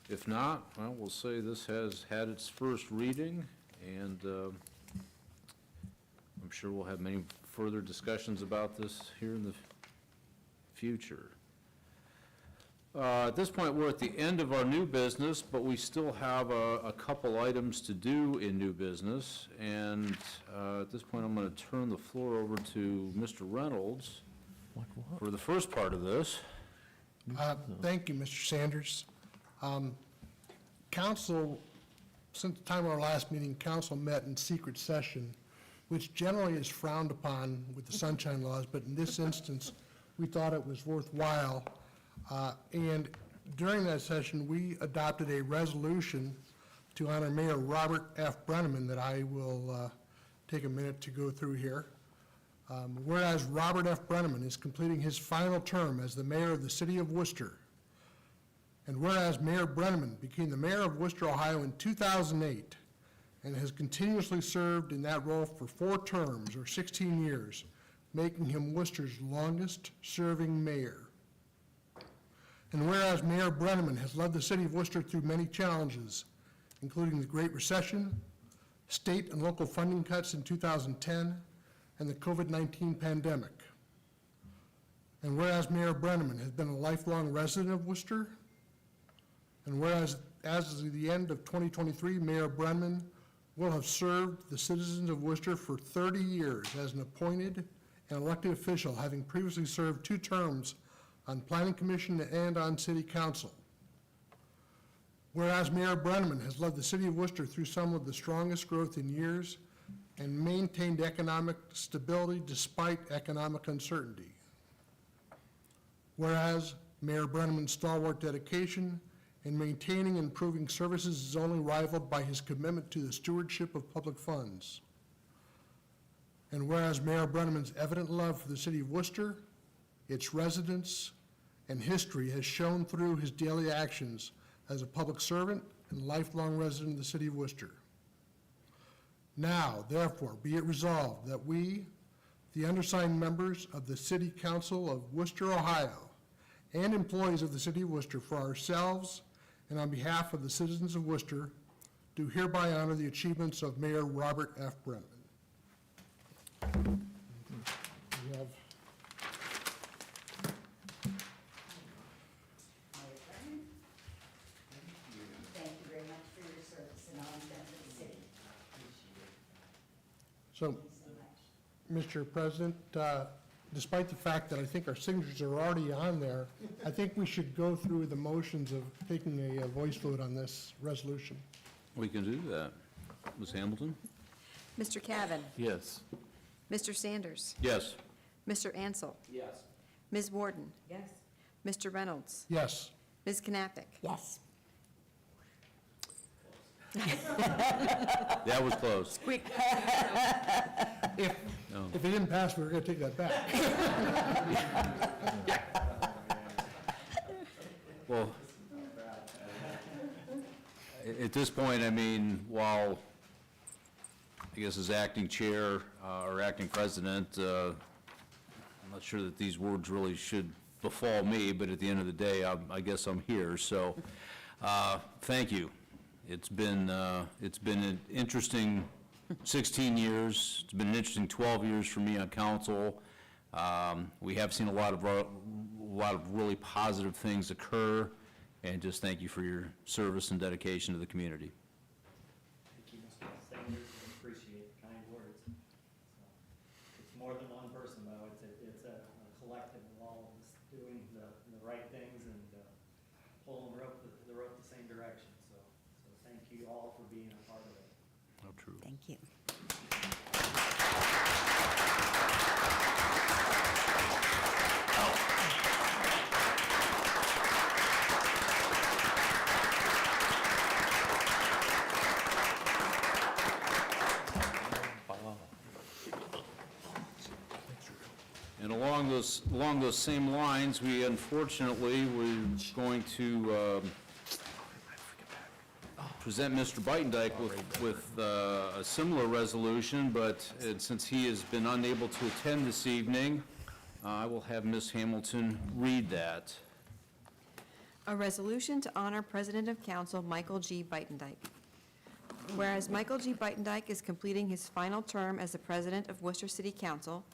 If not, well, we'll say this has had its first reading, and I'm sure we'll have many further discussions about this here in the future. At this point, we're at the end of our new business, but we still have a couple items to do in new business. And at this point, I'm going to turn the floor over to Mr. Reynolds for the first part of this. Thank you, Mr. Sanders. Council, since the time of our last meeting, council met in secret session, which generally is frowned upon with the sunshine laws, but in this instance, we thought it was worthwhile. And during that session, we adopted a resolution to honor Mayor Robert F. Brenneman that I will take a minute to go through here. Whereas Robert F. Brenneman is completing his final term as the mayor of the city of Worcester, and whereas Mayor Brenneman became the mayor of Worcester, Ohio in 2008, and has continuously served in that role for 4 terms, or 16 years, making him Worcester's longest-serving mayor. And whereas Mayor Brenneman has led the city of Worcester through many challenges, including the Great Recession, state and local funding cuts in 2010, and the COVID-19 pandemic. And whereas Mayor Brenneman has been a lifelong resident of Worcester, and whereas as of the end of 2023, Mayor Brenneman will have served the citizens of Worcester for 30 years as an appointed and elected official, having previously served 2 terms on Planning Commission and on City Council. Whereas Mayor Brenneman has led the city of Worcester through some of the strongest growth in years and maintained economic stability despite economic uncertainty. Whereas Mayor Brenneman's stalwart dedication in maintaining and improving services is only rivaled by his commitment to the stewardship of public funds. And whereas Mayor Brenneman's evident love for the city of Worcester, its residents, and history has shown through his daily actions as a public servant and lifelong resident of the city of Worcester. Now, therefore, be it resolved that we, the undersigned members of the City Council of Worcester, Ohio, and employees of the city of Worcester, for ourselves and on behalf of the citizens of Worcester, do hereby honor the achievements of Mayor Robert F. Brenneman. We have Thank benefit the city. So, Mr. President, despite the fact that I think our signatures are already on there, I think we should go through the motions of taking a voice vote on this resolution. We can do that. Ms. Hamilton? Mr. Cavan. Yes. Mr. Sanders. Yes. Mr. Ansel. Yes. Ms. Warden. Yes. Mr. Reynolds. Yes. Ms. Knappich. Yes. That was close. If it didn't pass, we were going to take that back. Well, at this point, I mean, while, I guess as acting chair or acting president, I'm not sure that these words really should befall me, but at the end of the day, I guess I'm here, so thank you. It's been an interesting 16 years. It's been an interesting 12 years for me on council. We have seen a lot of really positive things occur, and just thank you for your service and dedication to the community. Thank you, Mr. Sanders, and appreciate the kind words. So, it's more than one person, though. It's a collective of all of us doing the right things and pulling the rope the same direction. So thank you all for being a part of it. Oh, true. Thank you. And along those same lines, we unfortunately were going to present Mr. Beitendijk with a similar resolution, but since he has been unable to attend this evening, I will have Ms. Hamilton read that. A resolution to honor President of Council Michael G. Beitendijk. Whereas Michael G. Beitendijk is completing his final term as the President of Worcester City Council,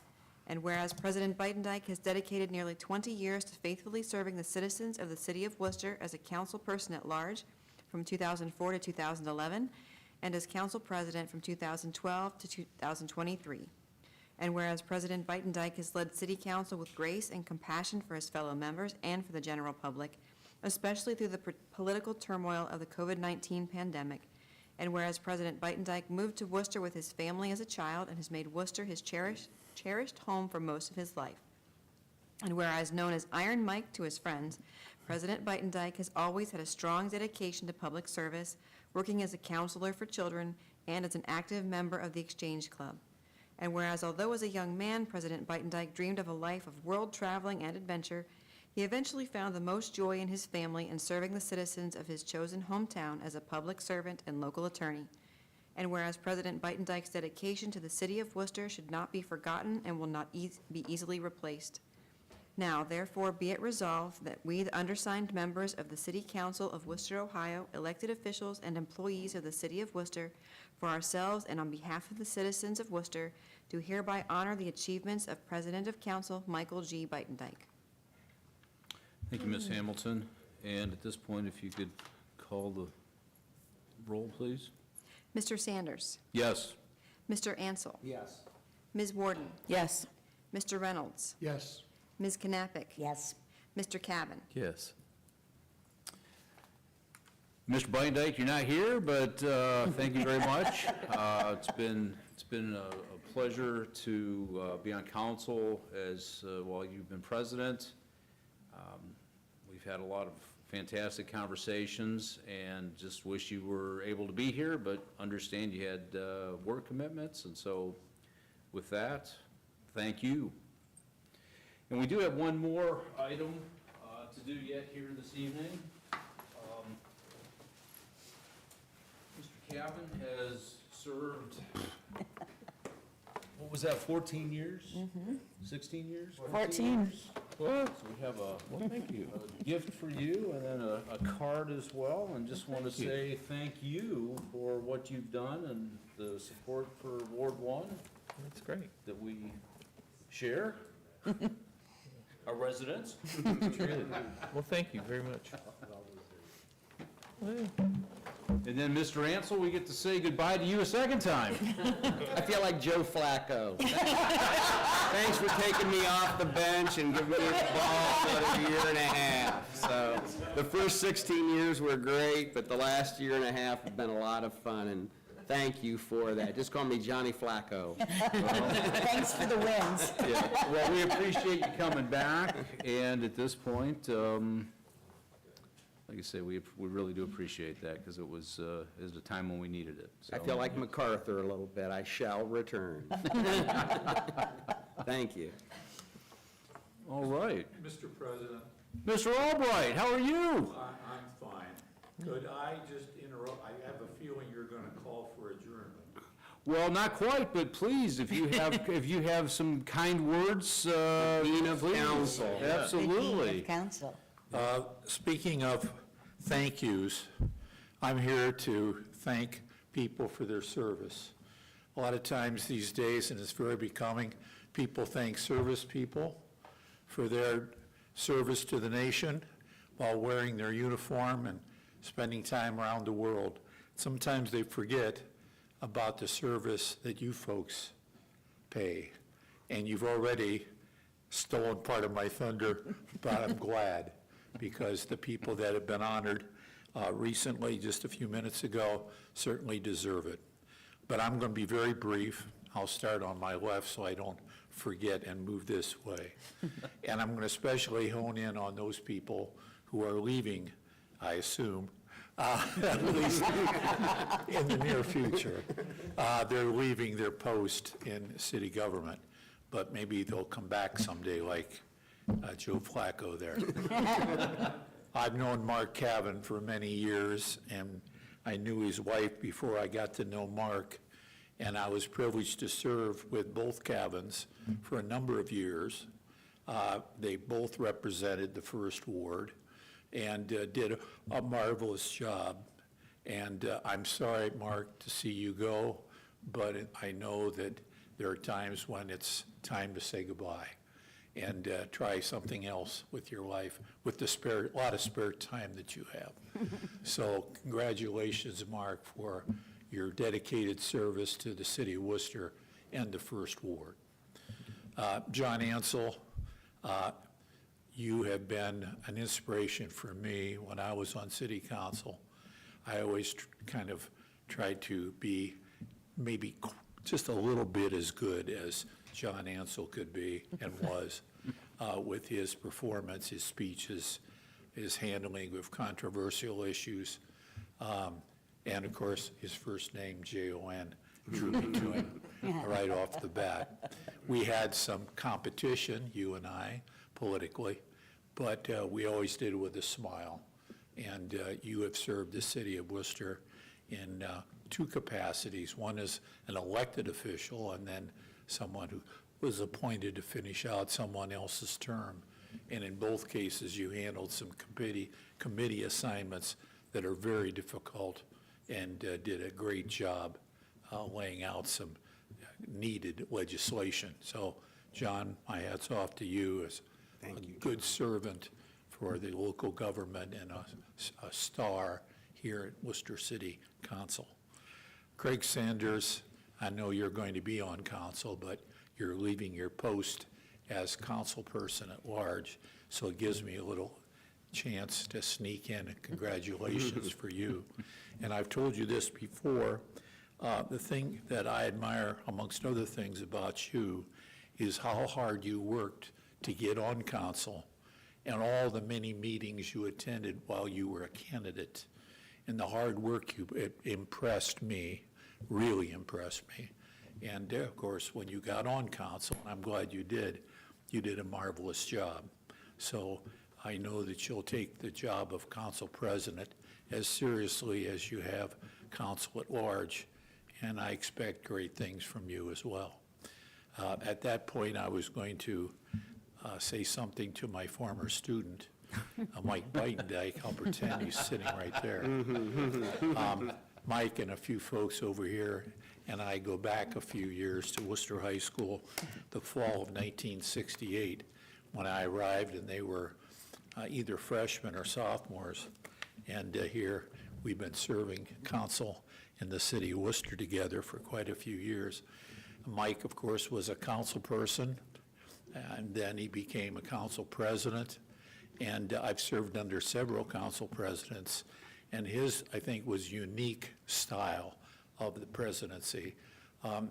and whereas President Beitendijk has dedicated nearly 20 years to faithfully serving the citizens of the City of Worcester as a council person at large from 2004 to 2011, and as council president from 2012 to 2023. And whereas President Beitendijk has led City Council with grace and compassion for his fellow members and for the general public, especially through the political turmoil of the COVID-19 pandemic, and whereas President Beitendijk moved to Worcester with his family as a child and has made Worcester his cherished home for most of his life. And whereas known as Iron Mike to his friends, President Beitendijk has always had a strong dedication to public service, working as a counselor for children and as an active member of the Exchange Club. And whereas although as a young man, President Beitendijk dreamed of a life of world traveling and adventure, he eventually found the most joy in his family and serving the citizens of his chosen hometown as a public servant and local attorney. And whereas President Beitendijk's dedication to the City of Worcester should not be forgotten and will not be easily replaced. Now, therefore, be it resolved that we, the undersigned members of the City Council of Worcester, Ohio, elected officials and employees of the City of Worcester, for ourselves and on behalf of the citizens of Worcester, do hereby honor the achievements of President of Council Michael G. Beitendijk. Thank you, Ms. Hamilton. And at this point, if you could call the roll, please. Mr. Sanders. Yes. Mr. Ansel. Yes. Ms. Warden. Yes. Mr. Reynolds. Yes. Ms. Knappich. Yes. Mr. Cavan. Yes. Mr. Beitendijk, you're not here, but thank you very much. It's been a pleasure to be on council while you've been president. We've had a lot of fantastic conversations, and just wish you were able to be here, but understand you had work commitments, and so with that, thank you. And we do have one more item to do yet here this evening. Mr. Cavan has served, what was that, 14 years? 16 years? 14. So we have a gift for you, and then a card as well, and just want to say thank you for what you've done and the support for Ward 1. That's great. That we share, our residents. Well, thank you very much. Well, And then, Mr. Ansel, we get to say goodbye to you a second time. I feel like Joe Flacco. Thanks for taking me off the bench and giving me the ball for a year and a half. So the first 16 years were great, but the last year and a half have been a lot of fun, and thank you for that. Just call me Johnny Flacco. Thanks for the wins. Yeah, well, we appreciate you coming back, and at this point, like I say, we really do appreciate that, because it was a time when we needed it. I So- feel like MacArthur a little bit. I shall return. Thank you. All right. Mr. President, Mr. Albright, how are you? I'm fine. Could I just interrupt? I have a feeling you're going to call for adjournment. Well, not quite, but please, if you have, if you have some kind words, Dean of please. Council. The Dean Absolutely. of Council. Speaking of thank yous, I'm here to thank people for their service. A lot of times these days, and it's very becoming, people thank service people for their service to the nation while wearing their uniform and spending time around the world. Sometimes they forget about the service that you folks pay. And you've already stolen part of my thunder, but I'm glad, because the people that have been honored recently, just a few minutes ago, certainly deserve it. But I'm going to be very brief. I'll start on my left so I don't forget and move this way. And I'm going to especially hone in on those people who are leaving, I assume, at least in the near future. They're leaving their post in city government, but maybe they'll come back someday like Joe Flacco there. I've known Mark Cavan for many years, and I knew his wife before I got to know Mark, and I was privileged to serve with both Cavans for a number of years. They both represented the First Ward and did a marvelous job. And I'm sorry, Mark, to see you go, but I know that there are times when it's time to say goodbye and try something else with your life, with the lot of spare time that you have. So congratulations, Mark, for your dedicated service to the city of Worcester and the First Ward. John Ansel, you have been an inspiration for me when I was on city council. I always kind of tried to be maybe just a little bit as good as John Ansel could be and was with his performance, his speeches, his handling of controversial issues, and of course, his first name, Jon, drew me to him right off the bat. We had some competition, you and I, politically, but we always did it with a smile. And you have served the city of Worcester in two capacities. One is an elected official, and then someone who was appointed to finish out someone else's term. And in both cases, you handled some committee assignments that are very difficult and did a great job laying out some needed legislation. So, John, my hat's off to you as a good servant for the local government and a star here at Worcester City Council. Craig Sanders, I know you're going to be on council, but you're leaving your post as council person at large, so it gives me a little chance to sneak in and congratulations for you. And I've told you this before, the thing that I admire, amongst other things about you, is how hard you worked to get on council and all the many meetings you attended while you were a candidate. And the hard work it impressed me, really impressed me. And of course, when you got on council, and I'm glad you did a marvelous job. So I know that you'll take the job of council president as seriously as you have council at large, and I expect great things from you as well. At that point, I was going to say something to my former student, Mike Beitendijk. I'll pretend he's sitting right there. Mike and a few folks over here and I go back a few years to Worcester High School, the fall of 1968, when I arrived, and they were either freshmen or sophomores. And here we've been serving council in the city of Worcester together for quite a few years. Mike, of course, was a council person, and then he became a council president, and I've served under several council presidents, and his, I think, was unique style of the presidency.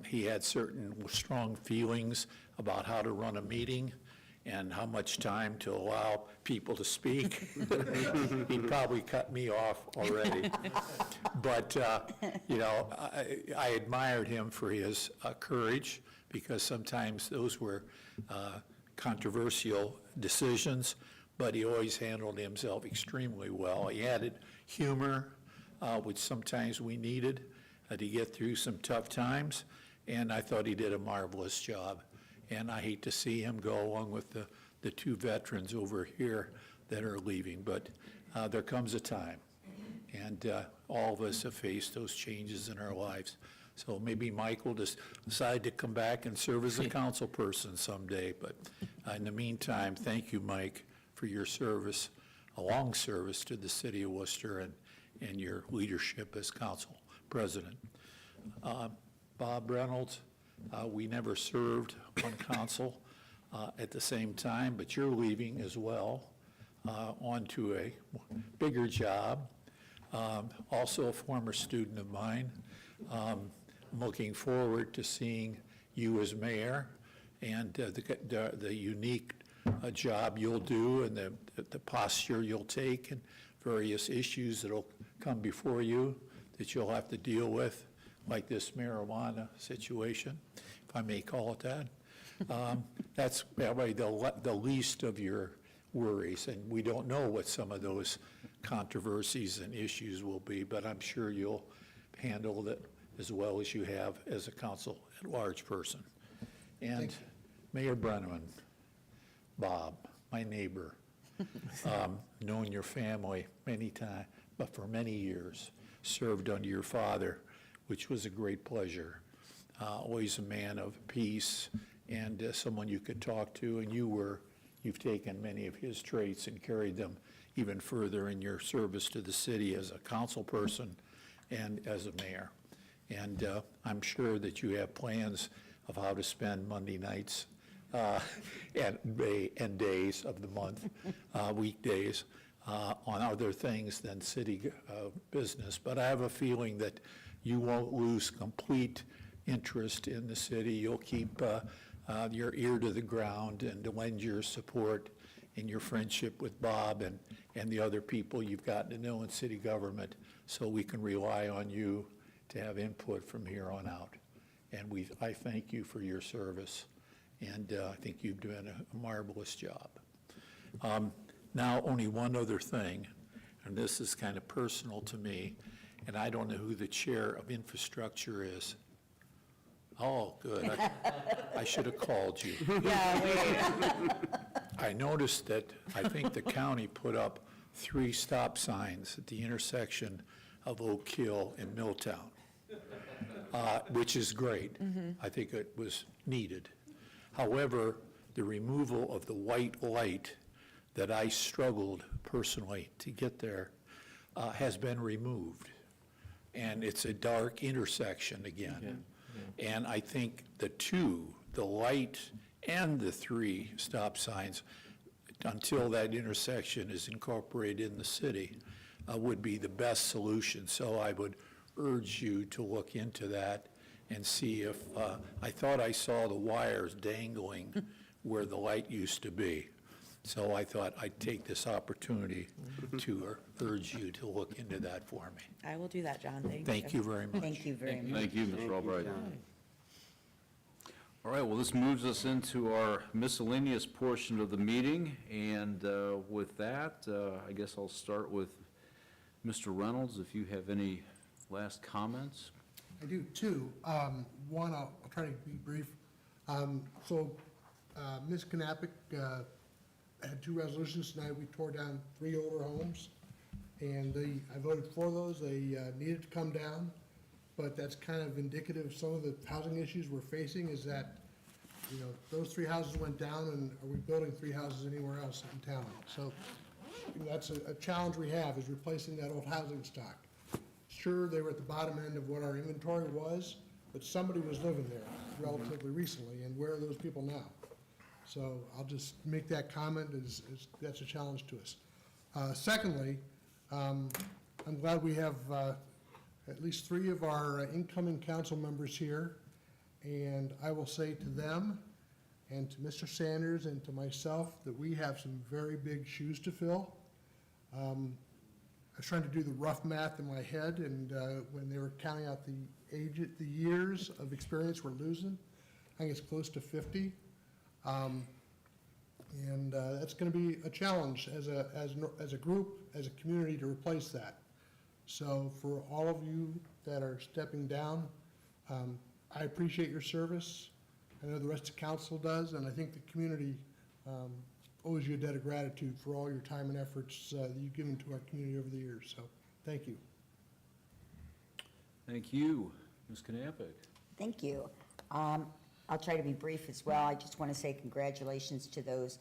He had certain strong feelings about how to run a meeting and how much time to allow people to speak. He'd probably cut me off already. But, you know, I admired him for his courage, because sometimes those were controversial decisions, but he always handled himself extremely well. He added humor, which sometimes we needed to get through some tough times, and I thought he did a marvelous job. And I hate to see him go, along with the two veterans over here that are leaving, but there comes a time, and all of us have faced those changes in our lives. So maybe Mike will just decide to come back and serve as a council person someday, but in the meantime, thank you, Mike, for your service, a long service to the city of Worcester, and your leadership as council president. Bob Reynolds, we never served on council at the same time, but you're leaving as well, on to a bigger job. Also a former student of mine. I'm looking forward to seeing you as mayor, and the unique job you'll do, and the posture you'll take, and various issues that'll come before you that you'll have to deal with, like this marijuana situation, if I may call it that. That's probably the least of your worries, and we don't know what some of those controversies and issues will be, but I'm sure you'll handle it as well as you have as a council-at-large person. And Mayor Brenneman, Bob, my neighbor, known your family many times, but for many years, served under your father, which was a great pleasure. Always a man of peace, and someone you could talk to, and you've taken many of his traits and carried them even further in your service to the city as a council person and as a mayor. And I'm sure that you have plans of how to spend Monday nights and days of the month, weekdays, on other things than city business. But I have a feeling that you won't lose complete interest in the city. You'll keep your ear to the ground and to lend your support in your friendship with Bob and the other people you've gotten to know in city government, so we can rely on you to have input from here on out. And I thank you for your service, and I think you've done a marvelous job. Now, only one other thing, and this is kind of personal to me, and I don't know who the chair of infrastructure is. Oh, good. I should have called you. I noticed that I think the county put up 3 stop signs at the intersection of Oak Hill and Milltown, which is great. I think it was needed. However, the removal of the white light that I struggled personally to get there has been removed. And it's a dark intersection again. And I think the light and the 3 stop signs, until that intersection is incorporated in the city, would be the best solution. So I would urge you to look into that and see if, I thought I saw the wires dangling where the light used to be. So I thought I'd take this opportunity to urge you to look into that for me. I will do that, John, thank you. Thank you very much. Thank you very much. Thank you, Mr. Albright. All right, well, this moves us into our miscellaneous portion of the meeting, and with that, I guess I'll start with Mr. Reynolds, if you have any last comments. I do two. One, I'll try to be brief. Ms. Knappich had 2 resolutions tonight. We tore down 3 older homes, and I voted for those. They needed to come down, but that's kind of indicative of some of the housing issues we're facing, is that, you know, those 3 houses went down, and are we building 3 houses anywhere else in town? So that's a challenge we have, is replacing that old housing stock. sure they were at the bottom end of what our inventory was, but somebody was living there relatively recently, and where are those people now? So I'll just make that comment, that's a challenge to us. Secondly, I'm glad we have at least 3 of our incoming council members here, and I will say to them and to Mr. Sanders and to myself that we have some very big shoes to fill. I was trying to do the rough math in my head, and when they were counting out the years of experience we're losing, I think it's close to 50. And that's going to be a challenge as a group, as a community, to replace that. So for all of you that are stepping down, I appreciate your service. I know the rest of council does, and I think the community owes you a debt of gratitude for all your time and efforts that you've given to our community over the years. So thank you. Thank you. Ms. Knappich. Thank you. I'll try to be brief as well. I just want to say congratulations to those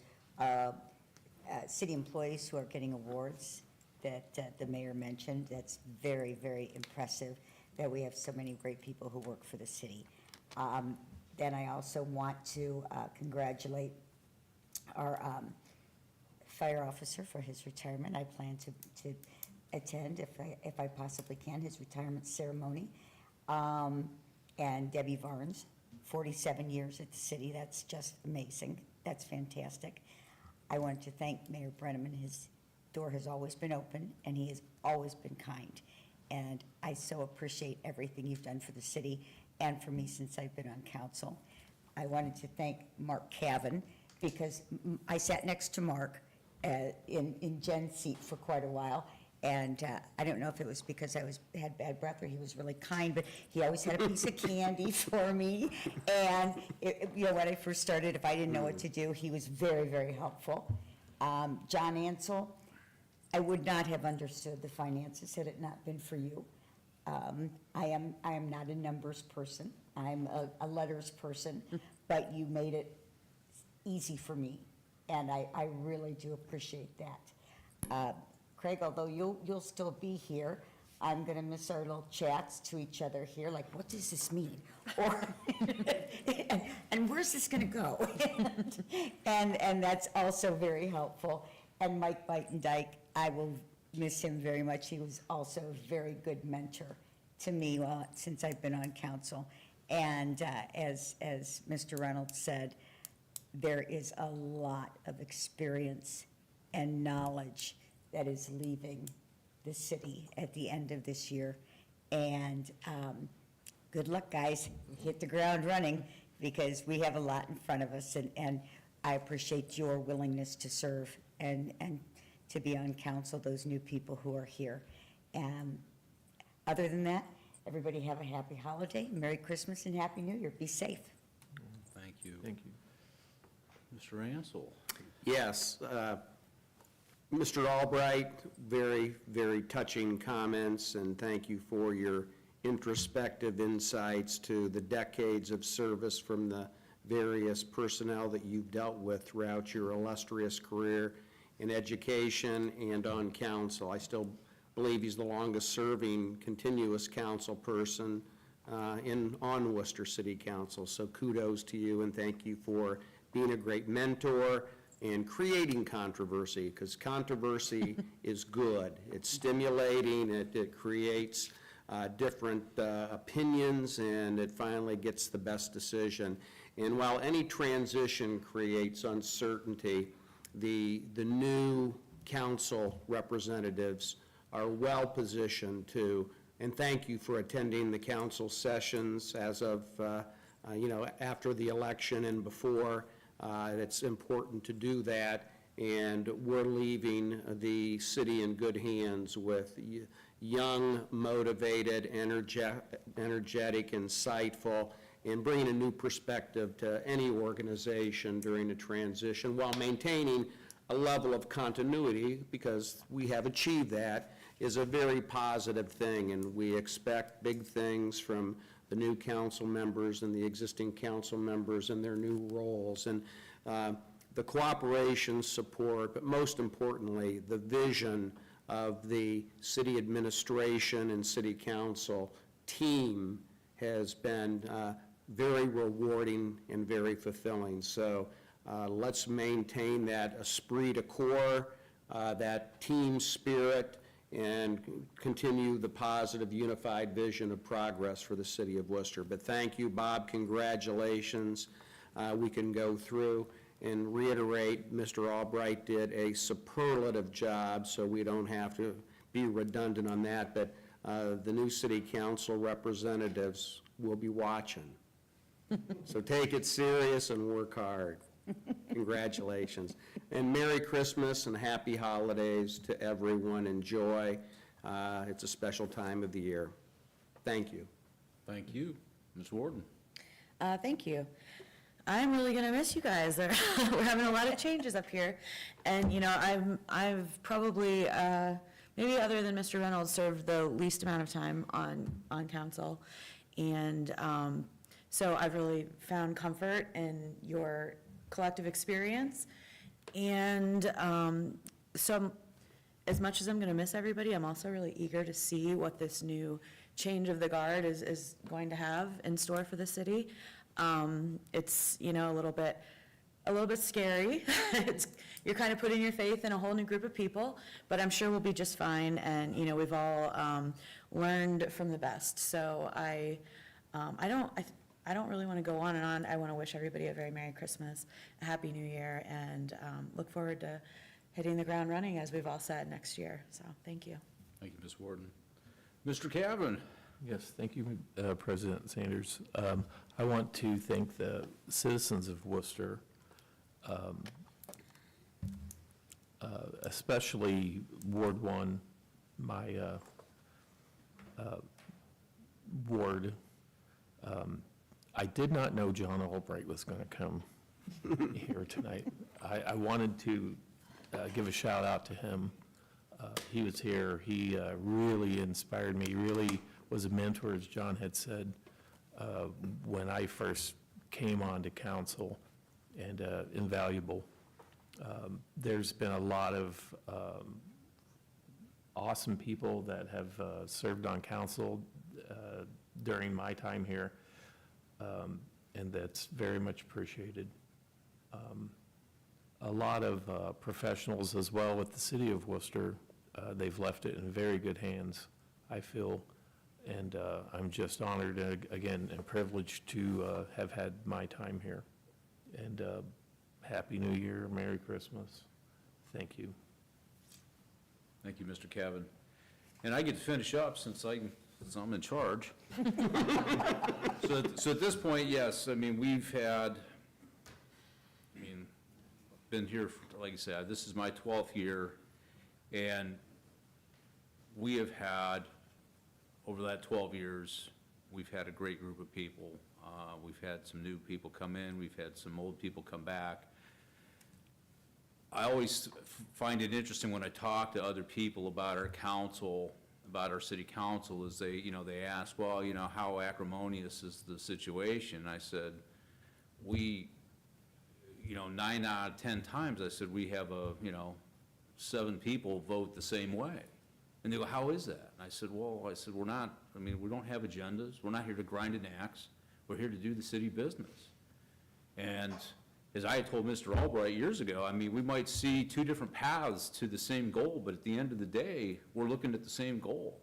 city employees who are getting awards that the mayor mentioned. That's very, very impressive that we have so many great people who work for the city. Then I also want to congratulate our fire officer for his retirement. I plan to attend, if I possibly can, his retirement ceremony. And Debbie Varnes, 47 years at the city. That's just amazing. That's fantastic. I want to thank Mayor Brenneman. His door has always been open, and he has always been kind. And I so appreciate everything you've done for the city and for me since I've been on council. I wanted to thank Mark Cavan, because I sat next to Mark in Jen's seat for quite a while. And I don't know if it was because I had bad breath or he was really kind, but he always had a piece of candy for me. And when I first started, if I didn't know what to do, he was very, very helpful. John Ansel, I would not have understood the finances had it not been for you. I am not a numbers person. I'm a letters person, but you made it easy for me, and I really do appreciate that. Craig, although you'll still be here, I'm going to miss our little chats to each other here, like, what does this mean? Or, and where's this going to go? and that's also very helpful. And Mike Beitendijk, I will miss him very much. He was also a very good mentor to me since I've been on council. And as Mr. Reynolds said, there is a lot of experience and knowledge that is leaving the city at the end of this year. And good luck, guys. Hit the ground running, because we have a lot in front of us, and I appreciate your willingness to serve and to be on council, those new people who are here. Other than that, everybody have a happy holiday, Merry Christmas, and Happy New Year. Be safe. Thank you. Thank you. Mr. Ansel. Yes, Mr. Albright, very, very touching comments, and thank you for your introspective insights to the decades of service from the various personnel that you've dealt with throughout your illustrious career in education and on council. I still believe he's the longest-serving continuous council person on Worcester City Council, so kudos to you, and thank you for being a great mentor and creating controversy, because controversy is good. It's stimulating, it creates different opinions, and it finally gets the best decision. And while any transition creates uncertainty, the new council representatives are well-positioned to, and thank you for attending the council sessions as of, after the election and before. It's important to do that, and we're leaving the city in good hands with young, motivated, energetic, insightful, and bringing a new perspective to any organization during a transition while maintaining a level of continuity, because we have achieved that, is a very positive thing, and we expect big things from the new council members and the existing council members in their new roles. And the cooperation, support, but most importantly, the vision of the city administration and city council team has been very rewarding and very fulfilling. So let's maintain that esprit de corps, that team spirit, and continue the positive, unified vision of progress for the city of Worcester. But thank you, Bob, congratulations. We can go through and reiterate, Mr. Albright did a superlative job, so we don't have to be redundant on that, but the new city council representatives will be watching. So take it serious and work hard. Congratulations. And Merry Christmas and Happy Holidays to everyone. Enjoy. It's a special time of the year. Thank you. Thank you. Ms. Warden? Thank you. I'm really gonna miss you guys. We're having a lot of changes up here. And, you know, I've probably, maybe other than Mr. Reynolds, served the least amount of time on council. And so I've really found comfort in your collective experience. And so as much as I'm gonna miss everybody, I'm also really eager to see what this new change of the guard is going to have in store for the city. It's, you know, a little bit scary. You're kind of putting your faith in a whole new group of people, but I'm sure we'll be just fine. And, you know, we've all learned from the best. So I don't really want to go on and on. I want to wish everybody a very Merry Christmas, a Happy New Year, and look forward to hitting the ground running, as we've all said, next year. So thank you. Thank you, Ms. Warden. Mr. Cavan? Yes, thank you, President Sanders. I want to thank the citizens of Worcester, especially Ward 1, my ward. I did not know John Albright was going to come here tonight. I wanted to give a shout out to him. He was here. He really inspired me, really was a mentor, as John had said, when I first came on to council, and invaluable. There's been a lot of awesome people that have served on council during my time here, and that's very much appreciated. A lot of professionals as well with the city of Worcester. They've left it in very good hands, I feel. And I'm just honored, again, and privileged to have had my time here. And Happy New Year, Merry Christmas. Thank you. Thank you, Mr. Cavan. And I get to finish up since I'm in charge. So at this point, yes, I mean, been here, like I said, this is my 12th year, and we have had, over that 12 years, we've had a great group of people. We've had some new people come in, we've had some old people come back. I always find it interesting when I talk to other people about our council, about our city council, is they ask, well, how acrimonious is the situation? I said, 9 out of 10 times, I said, we have 7 people vote the same way. And they go, how is that? And I said, we're not, we don't have agendas. We're not here to grind an axe. We're here to do the city business. And as I told Mr. Albright years ago, we might see 2 different paths to the same goal, but at the end of the day, we're looking at the same goal.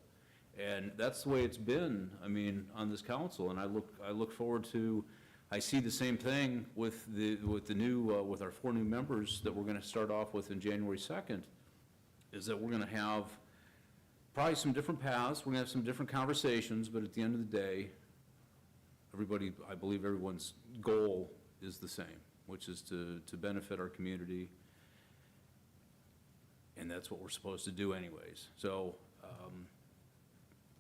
And that's the way it's been, on this council. And I look forward to, I see the same thing with with our 4 new members that we're going to start off with in January 2nd, is that we're going to have probably some different paths, we're going to have some different conversations, but at the end of the day, I believe everyone's goal is the same, which is to benefit our community, and that's what we're supposed to do anyways. So,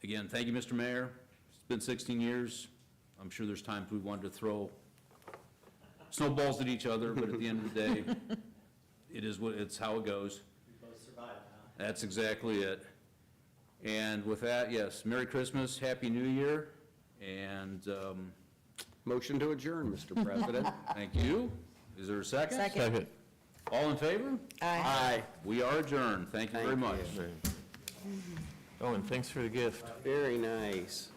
again, thank you, Mr. Mayor. It's been 16 years. I'm sure there's times we wanted to throw snowballs at each other, but at the end of the day, it's how it goes. We both survived, huh? That's exactly it. And with that, yes, Merry Christmas, Happy New Year, and Motion to adjourn, Mr. President. thank you. Is there a second? Second. All in favor? Aye. Aye. We are adjourned. Thank you very Thank much. you. Oh, and thanks for the gift. Very nice.